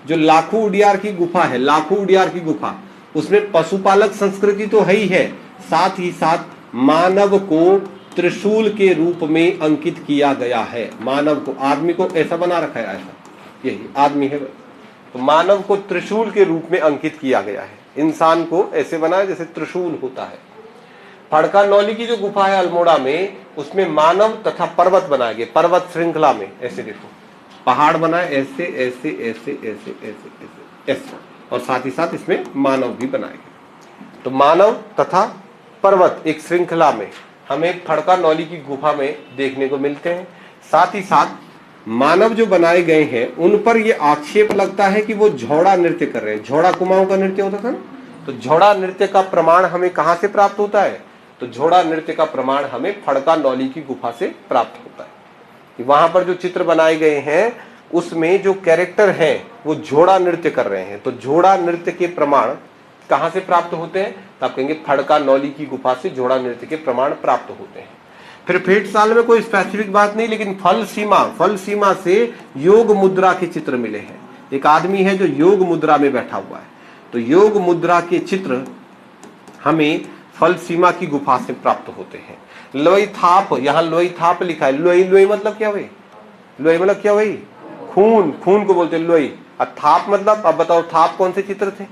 जो लाखों उडियार की गुफा है, लाखों उडियार की गुफा, उसमें पशुपालक संस्कृति तो है ही है, साथ ही साथ मानव को त्रिशूल के रूप में अंकित किया गया है। मानव को, आदमी को ऐसा बना रखा है, ऐसा, यही आदमी है, तो मानव को त्रिशूल के रूप में अंकित किया गया है। इंसान को ऐसे बनाया जैसे त्रिशूल होता है। फड़का नौली की जो गुफा है अल्मोड़ा में, उसमें मानव तथा पर्वत बनाए गए, पर्वत श्रृंखला में। ऐसे देखो, पहाड़ बनाए ऐसे ऐसे ऐसे ऐसे ऐसे ऐसे ऐसे, और साथ ही साथ इसमें मानव भी बनाए गए। तो मानव तथा पर्वत एक श्रृंखला में हमें फड़का नौली की गुफा में देखने को मिलते हैं। साथ ही साथ मानव जो बनाए गए हैं उन पर यह आक्षेप लगता है कि वो झोड़ा नृत्य कर रहे हैं। झोड़ा कुमाऊं का नृत्य होता था ना, तो झोड़ा नृत्य का प्रमाण हमें कहां से प्राप्त होता है? तो झोड़ा नृत्य का प्रमाण हमें फड़का नौली की गुफा से प्राप्त होता है। वहां पर जो चित्र बनाए गए हैं उसमें जो कैरेक्टर हैं वो झोड़ा नृत्य कर रहे हैं। तो झोड़ा नृत्य के प्रमाण कहां से प्राप्त होते हैं? तो आप कहेंगे फड़का नौली की गुफा से झोड़ा नृत्य के प्रमाण प्राप्त होते हैं। फिर फेट साल में कोई स्पेसिफिक बात नहीं, लेकिन फल सीमा से योग मुद्रा के चित्र मिले हैं। एक आदमी है जो योग मुद्रा में बैठा हुआ है, तो योग मुद्रा के चित्र हमें फल सीमा की गुफा से प्राप्त होते हैं। लोई थाप, यहाँ लोई थाप लिखा है। लोई लोई मतलब क्या हुई? लोई मतलब क्या हुई? खून, खून को बोलते हैं लोई। और थाप मतलब, अब बताओ थाप कौन से चित्र थे?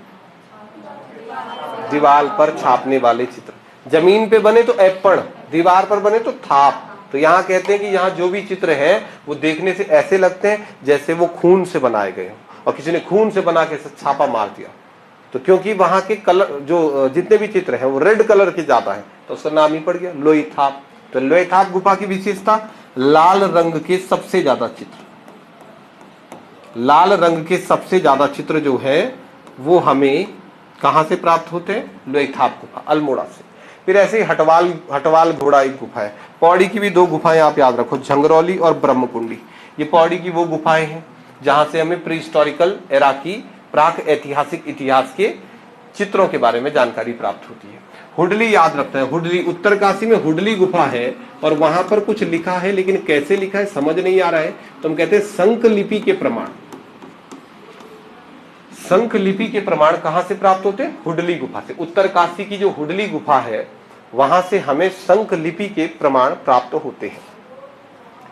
दीवार पर छापने वाले चित्र। जमीन पे बने तो ऐपण, दीवार पर बने तो थाप। तो यहाँ कहते हैं कि यहाँ जो भी चित्र है वो देखने से ऐसे लगते हैं जैसे वो खून से बनाए गए हों और किसी ने खून से बना के छापा मार दिया। तो क्योंकि वहां के कलर जो जितने भी चित्र हैं वो रेड कलर के ज्यादा है तो उसका नाम ही पड़ गया लोईथाप। तो लोईथाप गुफा की विशेषता, लाल रंग के सबसे ज्यादा चित्र, लाल रंग के सबसे ज्यादा चित्र जो है वो हमें कहां से प्राप्त होते हैं? लोईथाप गुफा, अल्मोड़ा से। फिर ऐसे ही हटवाल घोड़ा एक गुफा है। पौड़ी की भी 2 गुफाएं आप याद रखो, झंगरौली और ब्रह्मकुंडी। ये पौड़ी की वो गुफाएं हैं जहां से हमें प्री हिस्टोरिकल एरा की, प्राक ऐतिहासिक इतिहास के चित्रों के बारे में जानकारी प्राप्त होती है। हुडली याद रखते हैं, हुडली उत्तरकाशी में हुडली गुफा है और वहां पर कुछ लिखा है लेकिन कैसे लिखा है समझ नहीं आ रहा है, तो हम कहते हैं शंख लिपि के प्रमाण। शंख लिपि के प्रमाण कहां से प्राप्त होते हैं? हुडली गुफा से। उत्तरकाशी की जो हुडली गुफा है वहां से हमें शंख लिपि के प्रमाण प्राप्त होते हैं।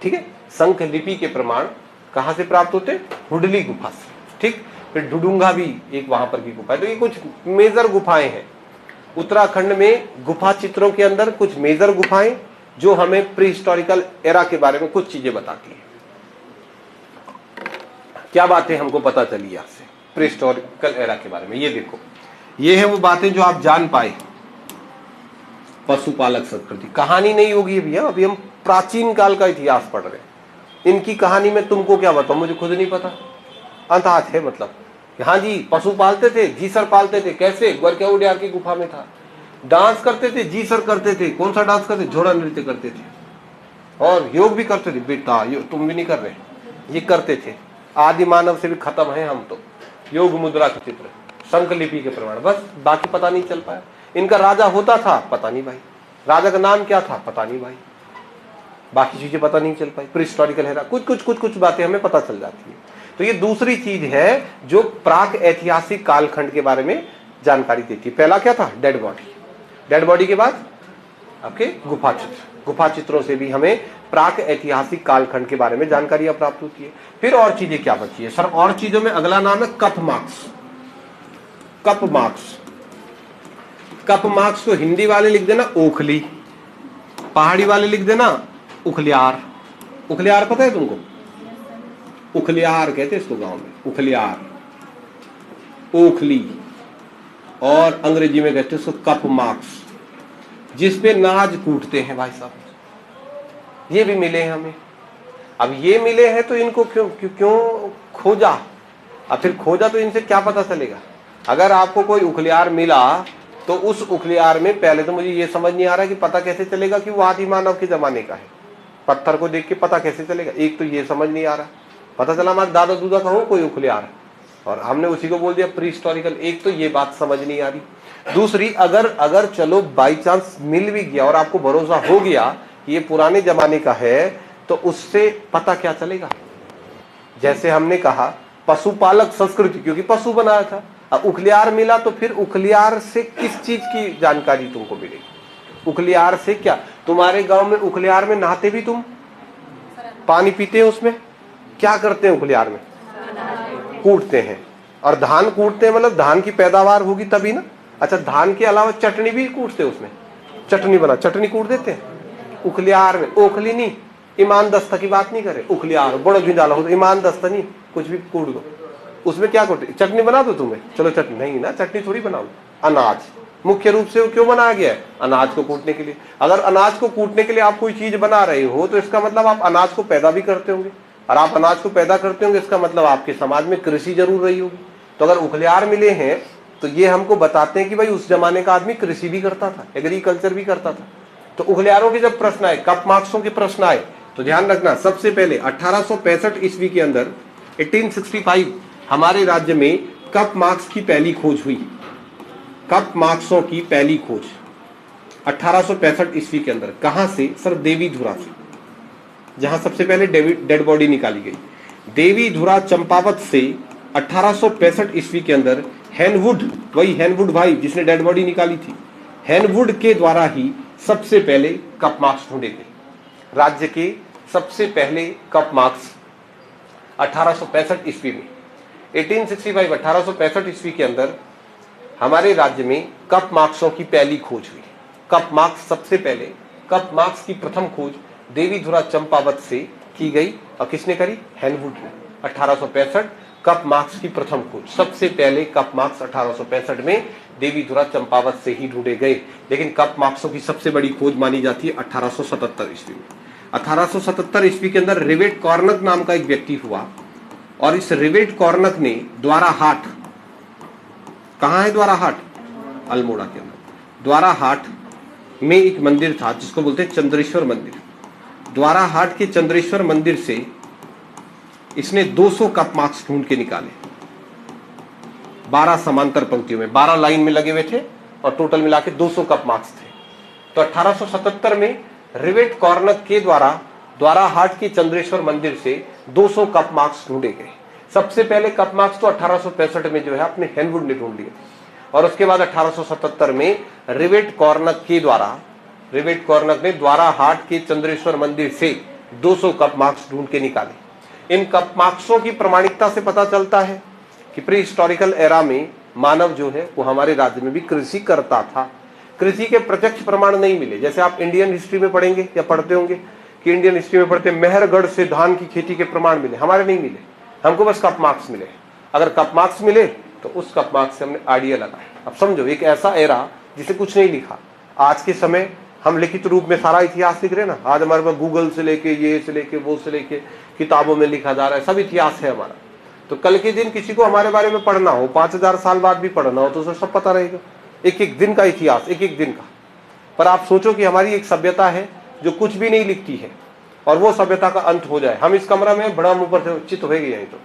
ठीक है, शंख लिपि के प्रमाण कहां से प्राप्त होते हैं? हुडली गुफा से। ठीक, फिर डुडुंगा भी एक वहां पर की गुफा है। तो ये कुछ मेजर गुफाएं हैं उत्तराखंड में। गुफा चित्रों के अंदर कुछ मेजर गुफाएं जो हमें प्री हिस्टोरिकल एरा के बारे में कुछ चीजें बताती हैं। क्या बातें हमको पता चली यहां से प्री हिस्टोरिकल एरा के बारे में? ये देखो, ये है वो बातें जो आप जान पाए। पशुपालक संस्कृति, कहानी नहीं होगी भैया, अभी हम प्राचीन काल का इतिहास पढ़ रहे हैं। इनकी कहानी में तुमको क्या बताऊं, मुझे खुद नहीं पता। अंतहाथ है मतलब, हाँ जी पशु पालते थे, जी सर पालते थे। कैसे? ग्वारकिया उडियार की गुफा में था। डांस करते थे, जी सर करते थे। कौन सा डांस करते? झोड़ा नृत्य करते थे। और योग भी करते थे। बेटा तुम भी नहीं कर रहे, ये करते थे। आदि मानव से भी खत्म है हम तो। योग मुद्रा के चित्र, शंख लिपि के प्रमाण, बस बाकी पता नहीं चल पाया। इनका राजा होता था, पता नहीं भाई। राजा का नाम क्या था, पता नहीं भाई। बाकी चीजें पता नहीं चल पाई। प्री हिस्टोरिकल है, कुछ बातें हमें पता चल जाती है। तो ये दूसरी चीज है जो प्राक ऐतिहासिक कालखंड के बारे में जानकारी देती है। पहला क्या था? Dead body. डेड बॉडी के बाद आपके गुफा चित्र। गुफा चित्रों से भी हमें प्राक ऐतिहासिक कालखंड के बारे में जानकारियां प्राप्त होती है। फिर और चीजें क्या बची है सर? और चीजों में अगला नाम है cup marks. Cup marks, cup marks को हिंदी वाले लिख देना ओखली, पहाड़ी वाले लिख देना उखलियार। उखलियार पता है तुमको? उखलियार कहते हैं इसको गांव में, उखलियार, ओखली। और अंग्रेजी में कहते हैं इसको कप मार्क्स, जिसपे नाज कूटते हैं भाई साहब। ये भी मिले हैं हमें। अब ये मिले हैं तो इनको क्यों खोजा? अब फिर खोजा तो इनसे क्या पता चलेगा? अगर आपको कोई उखलियार मिला तो उस उखलियार में पहले तो मुझे ये समझ नहीं आ रहा कि पता कैसे चलेगा कि वो आदि मानव के जमाने का है। पत्थर को देख के पता कैसे चलेगा? एक तो ये समझ नहीं आ रहा। पता चला हमारे दादा दूदा का हो कोई उखलियार और हमने उसी को बोल दिया प्री हिस्टोरिकल। एक तो ये बात समझ नहीं आ रही। दूसरी, अगर चलो बाई चांस मिल भी गया और आपको भरोसा हो गया ये पुराने जमाने का है, तो उससे पता क्या चलेगा? जैसे हमने कहा पशुपालक संस्कृति, क्योंकि पशु बनाया था। अब उखलियार मिला तो फिर उखलियार से किस चीज की जानकारी तुमको मिलेगी? उखलियार से क्या? तुम्हारे गांव में उखलियार में नहाते भी तुम? पानी पीते हैं उसमें? क्या करते हैं उखलियार में? कूटते हैं। और धान कूटते हैं मतलब धान की पैदावार होगी तभी ना। अच्छा, धान के अलावा चटनी भी कूटते हैं उसमें? चटनी बना, चटनी कूट देते हैं उखलियार में। ओखली नहीं, ईमान दस्ता की बात नहीं करे। उखलियार बड़ो झुंझाला हो तो ईमान दस्ता नहीं, कुछ भी कूट दो। उसमें क्या कूटे? चटनी बना दो तुम्हें, चलो चटनी नहीं ना, चटनी थोड़ी बनाओ। अनाज मुख्य रूप से वो क्यों बनाया गया है? अनाज को कूटने के लिए। अगर अनाज को कूटने के लिए आप कोई चीज बना रहे हो तो इसका मतलब आप अनाज को पैदा भी करते होंगे, और आप अनाज को पैदा करते होंगे इसका मतलब आपके समाज में कृषि जरूर रही होगी। तो अगर उखलियार मिले हैं तो ये हमको बताते हैं कि भाई उस जमाने का आदमी कृषि भी करता था, एग्रीकल्चर भी करता था। तो उखलियारों के जब प्रश्न आए, कप मार्क्सों के प्रश्न आए, तो ध्यान रखना सबसे पहले 1865 ईस्वी के अंदर 1865 हमारे राज्य में कप मार्क्स की पहली खोज हुई। कप मार्क्सों की पहली खोज 1865 ईस्वी के अंदर। कहां से सर? देवीधुरा से, जहां सबसे पहले डेड बॉडी निकाली गई। देवीधुरा चंपावत से 1865 ईस्वी के अंदर हैनवुड, वही हैनवुड भाई जिसने डेड बॉडी निकाली थी, हैनवुड के द्वारा ही सबसे पहले कप मार्क्स ढूंढे गए। राज्य के सबसे पहले कप मार्क्स 1865 ईस्वी में, 1865 ईस्वी के अंदर हमारे राज्य में कप मार्क्सों की पहली खोज हुई। कप मार्क्स सबसे पहले, कप मार्क्स की प्रथम खोज देवीधुरा चंपावत से की गई और किसने करी? हैनवुड ने। 1865 कप मार्क्स की प्रथम खोज, सबसे पहले कप मार्क्स 1865 में देवीधुरा चंपावत से ही ढूंढे गए। लेकिन कप मार्क्सों की सबसे बड़ी खोज मानी जाती है 1877 ईस्वी में। 1877 ईस्वी के अंदर रिवेट कॉर्नक नाम का एक व्यक्ति हुआ और इस रिवेट कॉर्नक ने द्वाराहाट, कहां है द्वाराहाट? अल्मोड़ा के अंदर। द्वाराहाट में एक मंदिर था जिसको बोलते हैं चंद्रेश्वर मंदिर। द्वाराहाट के चंद्रेश्वर मंदिर से इसने 200 कप मार्क्स ढूंढ के निकाले। 12 समांतर पंक्तियों में, 12 लाइन में लगे हुए थे और टोटल मिला के 200 कप मार्क्स थे। तो 1877 में रिवेट कॉर्नक के द्वारा द्वाराहाट के चंद्रेश्वर मंदिर से 200 कप मार्क्स ढूंढे गए। सबसे पहले कप मार्क्स तो 1865 में जो है अपने हैनवुड ने ढूंढ लिए और उसके बाद 1877 में रिवेट कॉर्नक ने द्वाराहाट के चंद्रेश्वर मंदिर से 200 कप मार्क्स ढूंढ के निकाले। इन कप मार्क्सों की प्रमाणिकता से पता चलता है कि प्री हिस्टोरिकल एरा में मानव जो है वो हमारे राज्य में भी कृषि करता था। कृषि के प्रत्यक्ष प्रमाण नहीं मिले। जैसे आप इंडियन हिस्ट्री में पढ़ेंगे या पढ़ते होंगे कि इंडियन हिस्ट्री में पढ़ते मेहरगढ़ से धान की खेती के प्रमाण मिले, हमारे नहीं मिले, हमको बस कप मार्क्स मिले। अगर कप मार्क्स मिले तो उस कप मार्क्स से हमने आइडिया लगाया। अब समझो एक ऐसा एरा जिसे कुछ नहीं लिखा। आज के समय हम लिखित रूप में सारा इतिहास लिख रहे हैं ना। आज हमारे पास गूगल से लेके ये से लेके वो से लेके किताबों में लिखा जा रहा है, सब इतिहास है हमारा। तो कल के दिन किसी को हमारे बारे में पढ़ना हो, 5000 साल बाद भी पढ़ना हो तो उसे सब पता रहेगा। एक एक दिन का इतिहास, एक एक दिन का। पर आप सोचो कि हमारी एक सभ्यता है जो कुछ भी नहीं लिखती है और वो सभ्यता का अंत हो जाए। हम इस कमरा में बड़ा मुंह पर से चित हो गए यहीं तो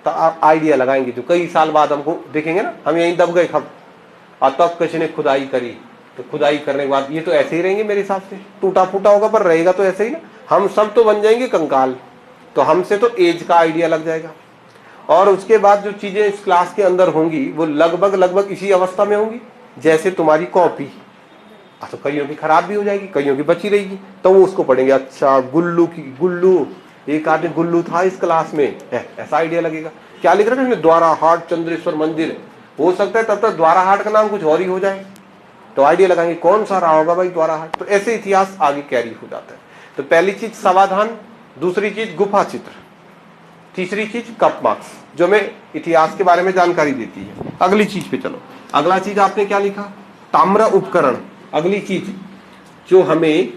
आप आइडिया लगाएंगे जो कई साल बाद हमको देखेंगे ना, हम यहीं दब गए खब। और तब किसी ने खुदाई करी तो खुदाई करने के बाद ये तो ऐसे ही रहेंगे मेरे हिसाब से, टूटा फूटा होगा पर रहेगा तो ऐसे ही ना। हम सब तो बन जाएंगे कंकाल, तो हमसे तो एज का आइडिया लग जाएगा। और उसके बाद जो चीजें इस क्लास के अंदर होंगी वो लगभग इसी अवस्था में होंगी जैसे तुम्हारी कॉपी। तो कईयों की खराब भी हो जाएगी, कईयों की बची रहेगी, तो वो उसको पढ़ेंगे। अच्छा गुल्लू एक आदमी गुल्लू था इस क्लास में, ऐसा आइडिया लगेगा। क्या लिख रहे हैं? द्वाराहाट चंद्रेश्वर मंदिर। हो सकता है तब तक द्वाराहाट का नाम कुछ और ही हो जाए, तो आइडिया लगाएंगे कौन सा रहा होगा भाई द्वाराहाट। तो ऐसे इतिहास आगे कैरी हो जाता है। तो पहली चीज समाधान, दूसरी चीज गुफा चित्र, तीसरी चीज कप मार्क्स जो हमें इतिहास के बारे में जानकारी देती है। अगली चीज पे चलो। अगला चीज आपने क्या लिखा? ताम्र उपकरण। अगली चीज जो हमें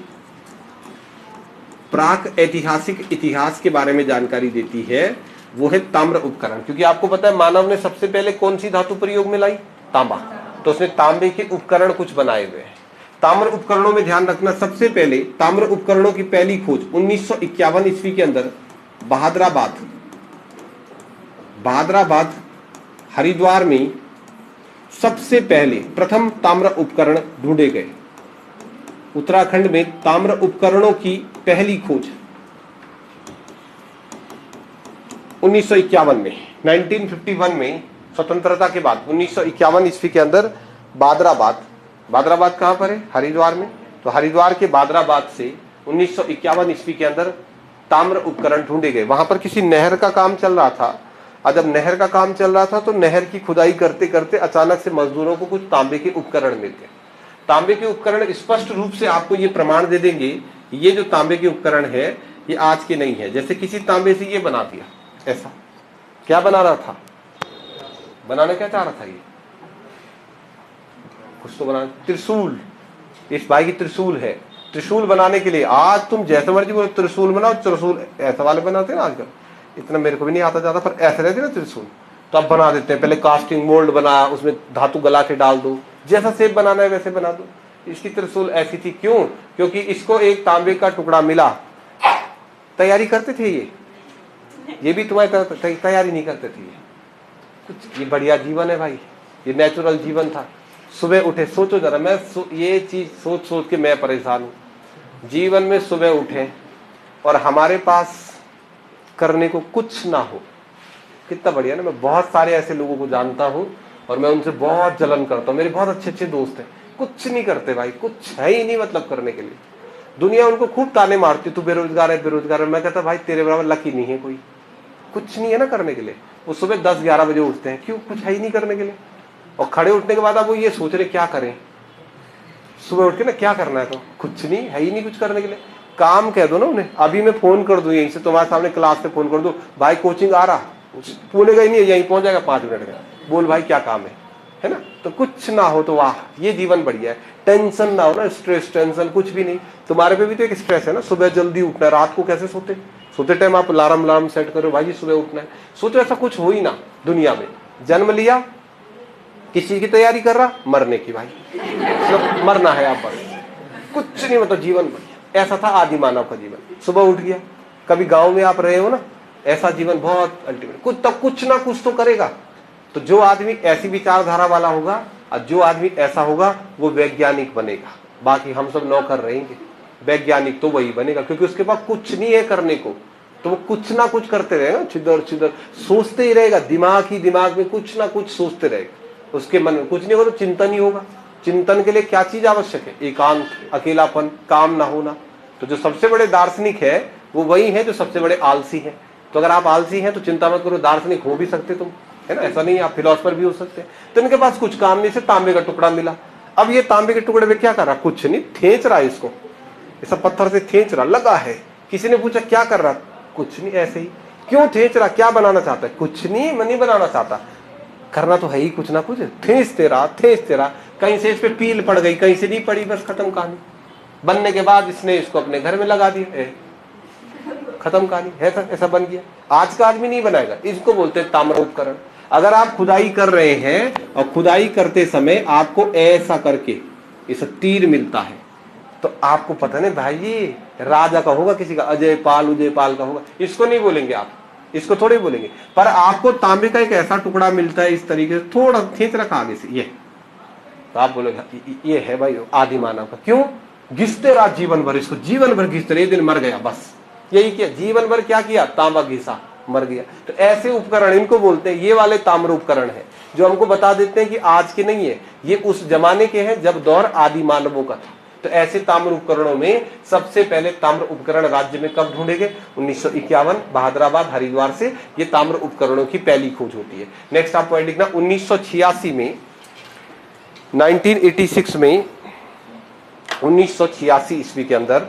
प्राक ऐतिहासिक इतिहास के बारे में जानकारी देती है वो है ताम्र उपकरण। क्योंकि आपको पता है मानव ने सबसे पहले कौन सी धातु प्रयोग में लाई? तांबा। तो उसने तांबे के उपकरण कुछ बनाए हुए हैं। ताम्र उपकरणों में ध्यान रखना, सबसे पहले ताम्र उपकरणों की पहली खोज 1951 ईस्वी के अंदर बहादराबाद हरिद्वार में सबसे पहले प्रथम ताम्र उपकरण ढूंढे गए। उत्तराखंड में ताम्र उपकरणों की पहली खोज 1951 में, 1951 में स्वतंत्रता के बाद 1951 ईस्वी के अंदर बादराबाद कहां पर है? हरिद्वार में। तो हरिद्वार के बादराबाद से 1951 ईस्वी के अंदर ताम्र उपकरण ढूंढे गए। वहां पर किसी नहर का काम चल रहा था और जब नहर का काम चल रहा था तो नहर की खुदाई करते करते अचानक से मजदूरों को कुछ तांबे के उपकरण मिल गए। तांबे के उपकरण स्पष्ट रूप से आपको ये प्रमाण दे देंगे ये जो तांबे के उपकरण है ये आज के नहीं है। जैसे किसी तांबे से ये बना दिया, ऐसा क्या बना रहा था? बनाना क्या चाह रहा था? ये कुछ तो बना, त्रिशूल। इस भाई की त्रिशूल है। त्रिशूल बनाने के लिए आज तुम जैसे मर्जी बोलो त्रिशूल बनाओ, त्रिशूल ऐसा वाले बनाते हैं ना आजकल। इतना मेरे को भी नहीं आता ज्यादा, पर ऐसे रहते ना त्रिशूल, तो अब बना देते हैं। पहले कास्टिंग मोल्ड बनाया, उसमें धातु गला के डाल दो, जैसा शेप बनाना है वैसे बना दो। इसकी त्रिशूल ऐसी थी। क्यों? क्योंकि इसको एक तांबे का टुकड़ा मिला। तैयारी करते थे ये भी तुम्हारी तैयारी नहीं करते थे। कुछ ये बढ़िया जीवन है भाई, ये नेचुरल जीवन था। सुबह उठे, सोचो जरा, मैं ये चीज सोच के मैं परेशान हूं। जीवन में सुबह उठे और हमारे पास करने को कुछ ना हो, कितना बढ़िया ना। मैं बहुत सारे ऐसे लोगों को जानता हूं और मैं उनसे बहुत जलन करता हूं। मेरे बहुत अच्छे दोस्त हैं, कुछ नहीं करते भाई, कुछ है ही नहीं मतलब करने के लिए। दुनिया उनको खूब ताने मारती, तू बेरोजगार है बेरोजगार है। मैं कहता भाई तेरे बराबर लकी नहीं है कोई, कुछ नहीं है ना करने के लिए। वो सुबह 10-11 बजे उठते हैं, क्यों? कुछ है ही नहीं करने के लिए। और खड़े उठने के बाद अब वो ये सोच रहे क्या करें, सुबह उठ के ना क्या करना है, तो कुछ नहीं है ही नहीं कुछ करने के लिए, काम कह दो ना उन्हें। अभी मैं फोन कर दूं यहीं से तुम्हारे सामने क्लास से फोन कर दूं, भाई कोचिंग आ रहा, बोलेगा ही नहीं, यहीं पहुंच जाएगा 5 मिनट में, बोल भाई क्या काम है ना। तो कुछ ना हो तो वाह, ये जीवन बढ़िया है। टेंशन ना हो ना, स्ट्रेस टेंशन कुछ भी नहीं। तुम्हारे पे भी तो एक स्ट्रेस है ना, सुबह जल्दी उठना है, रात को कैसे सोते टाइम आप अलार्म सेट करो, भाई जी सुबह उठना है। सोचो ऐसा कुछ हो ही ना दुनिया में। जन्म लिया, किस चीज की तैयारी कर रहा, मरने की, भाई मतलब मरना है आप बस, कुछ नहीं, मतलब जीवन बढ़िया। ऐसा था आदि मानव का जीवन। सुबह उठ गया, कभी गांव में आप रहे हो ना, ऐसा जीवन बहुत अल्टीमेट। कुछ ना कुछ तो करेगा। तो जो आदमी ऐसी विचारधारा वाला होगा और जो आदमी ऐसा होगा वो वैज्ञानिक बनेगा। बाकी हम सब नौकर रहेंगे, वैज्ञानिक तो वही बनेगा, क्योंकि उसके पास कुछ नहीं है करने को, तो वो कुछ ना कुछ करते रहेगा, छिदर छिदर सोचते ही रहेगा, दिमाग में कुछ ना कुछ सोचते रहेगा। उसके मन में कुछ नहीं होगा तो चिंतन ही होगा। चिंतन के लिए क्या चीज आवश्यक है, एकांत, अकेलापन, काम ना होना। तो जो सबसे बड़े दार्शनिक है वो वही है जो सबसे बड़े आलसी है। तो अगर आप आलसी हैं तो चिंता मत करो, दार्शनिक हो भी सकते तुम, है ना, ऐसा नहीं, आप फिलोसफर भी हो सकते हैं। तो इनके पास कुछ काम नहीं, से तांबे का टुकड़ा मिला। अब ये तांबे के टुकड़े में क्या कर रहा, कुछ नहीं, ठेंच रहा है इसको, ऐसा पत्थर से ठेंच रहा, लगा है। किसी ने पूछा क्या कर रहा, कुछ नहीं, ऐसे ही। क्यों ठेंच रहा, क्या बनाना चाहता है, कुछ नहीं, मैं नहीं बनाना चाहता, करना तो है ही कुछ ना कुछ, ठेंचते रहा। कहीं से इस पे पील पड़ गई, कहीं से नहीं पड़ी, बस खत्म कहानी। बनने के बाद इसने इसको अपने घर में लगा दिया, खत्म कहानी है, ऐसा बन गया। आज का आदमी नहीं बनाएगा, इसको बोलते हैं ताम्र उपकरण। अगर आप खुदाई कर रहे हैं और खुदाई करते समय आपको ऐसा करके इस तीर मिलता है, तो आपको पता नहीं भाई ये राजा का होगा, किसी का उदय पाल का होगा, इसको नहीं बोलेंगे आप, इसको थोड़े बोलेंगे। पर आपको तांबे का एक ऐसा टुकड़ा मिलता है इस तरीके से, थोड़ा खींच रखा आगे से, ये तो आप बोलेंगे ये है भाई आदि मानव का। क्यों घिसते रहा जीवन भर, इसको जीवन भर घिसते रहे, दिन मर गया, बस यही किया जीवन भर। क्या किया, तांबा घिसा, मर गया। तो ऐसे उपकरण इनको बोलते हैं, ये वाले ताम्र उपकरण है जो हमको बता देते हैं कि आज के नहीं है, ये उस जमाने के हैं जब दौर आदि मानवों का था। तो ऐसे ताम्र उपकरणों में सबसे पहले ताम्र उपकरण राज्य में कब ढूंढे गए, 1951 बहादुराबाद हरिद्वार से ये ताम्र उपकरणों की पहली खोज होती है। नेक्स्ट आप पॉइंट लिखना, 1986 में 1986 में 1986 ईस्वी के अंदर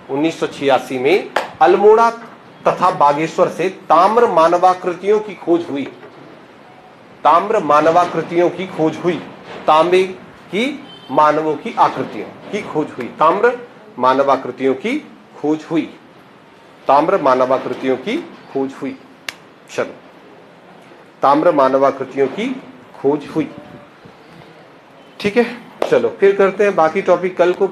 1986 में अल्मोड़ा तथा बागेश्वर से ताम्र मानवाकृतियों की खोज हुई। ताम्र मानवाकृतियों की खोज हुई, तांबे की मानवों की आकृतियों की खोज हुई, ताम्र मानवाकृतियों की खोज हुई, ताम्र मानवाकृतियों की खोज हुई। चलो, ताम्र मानवाकृतियों की खोज हुई, ठीक है। चलो फिर करते हैं बाकी टॉपिक कल को।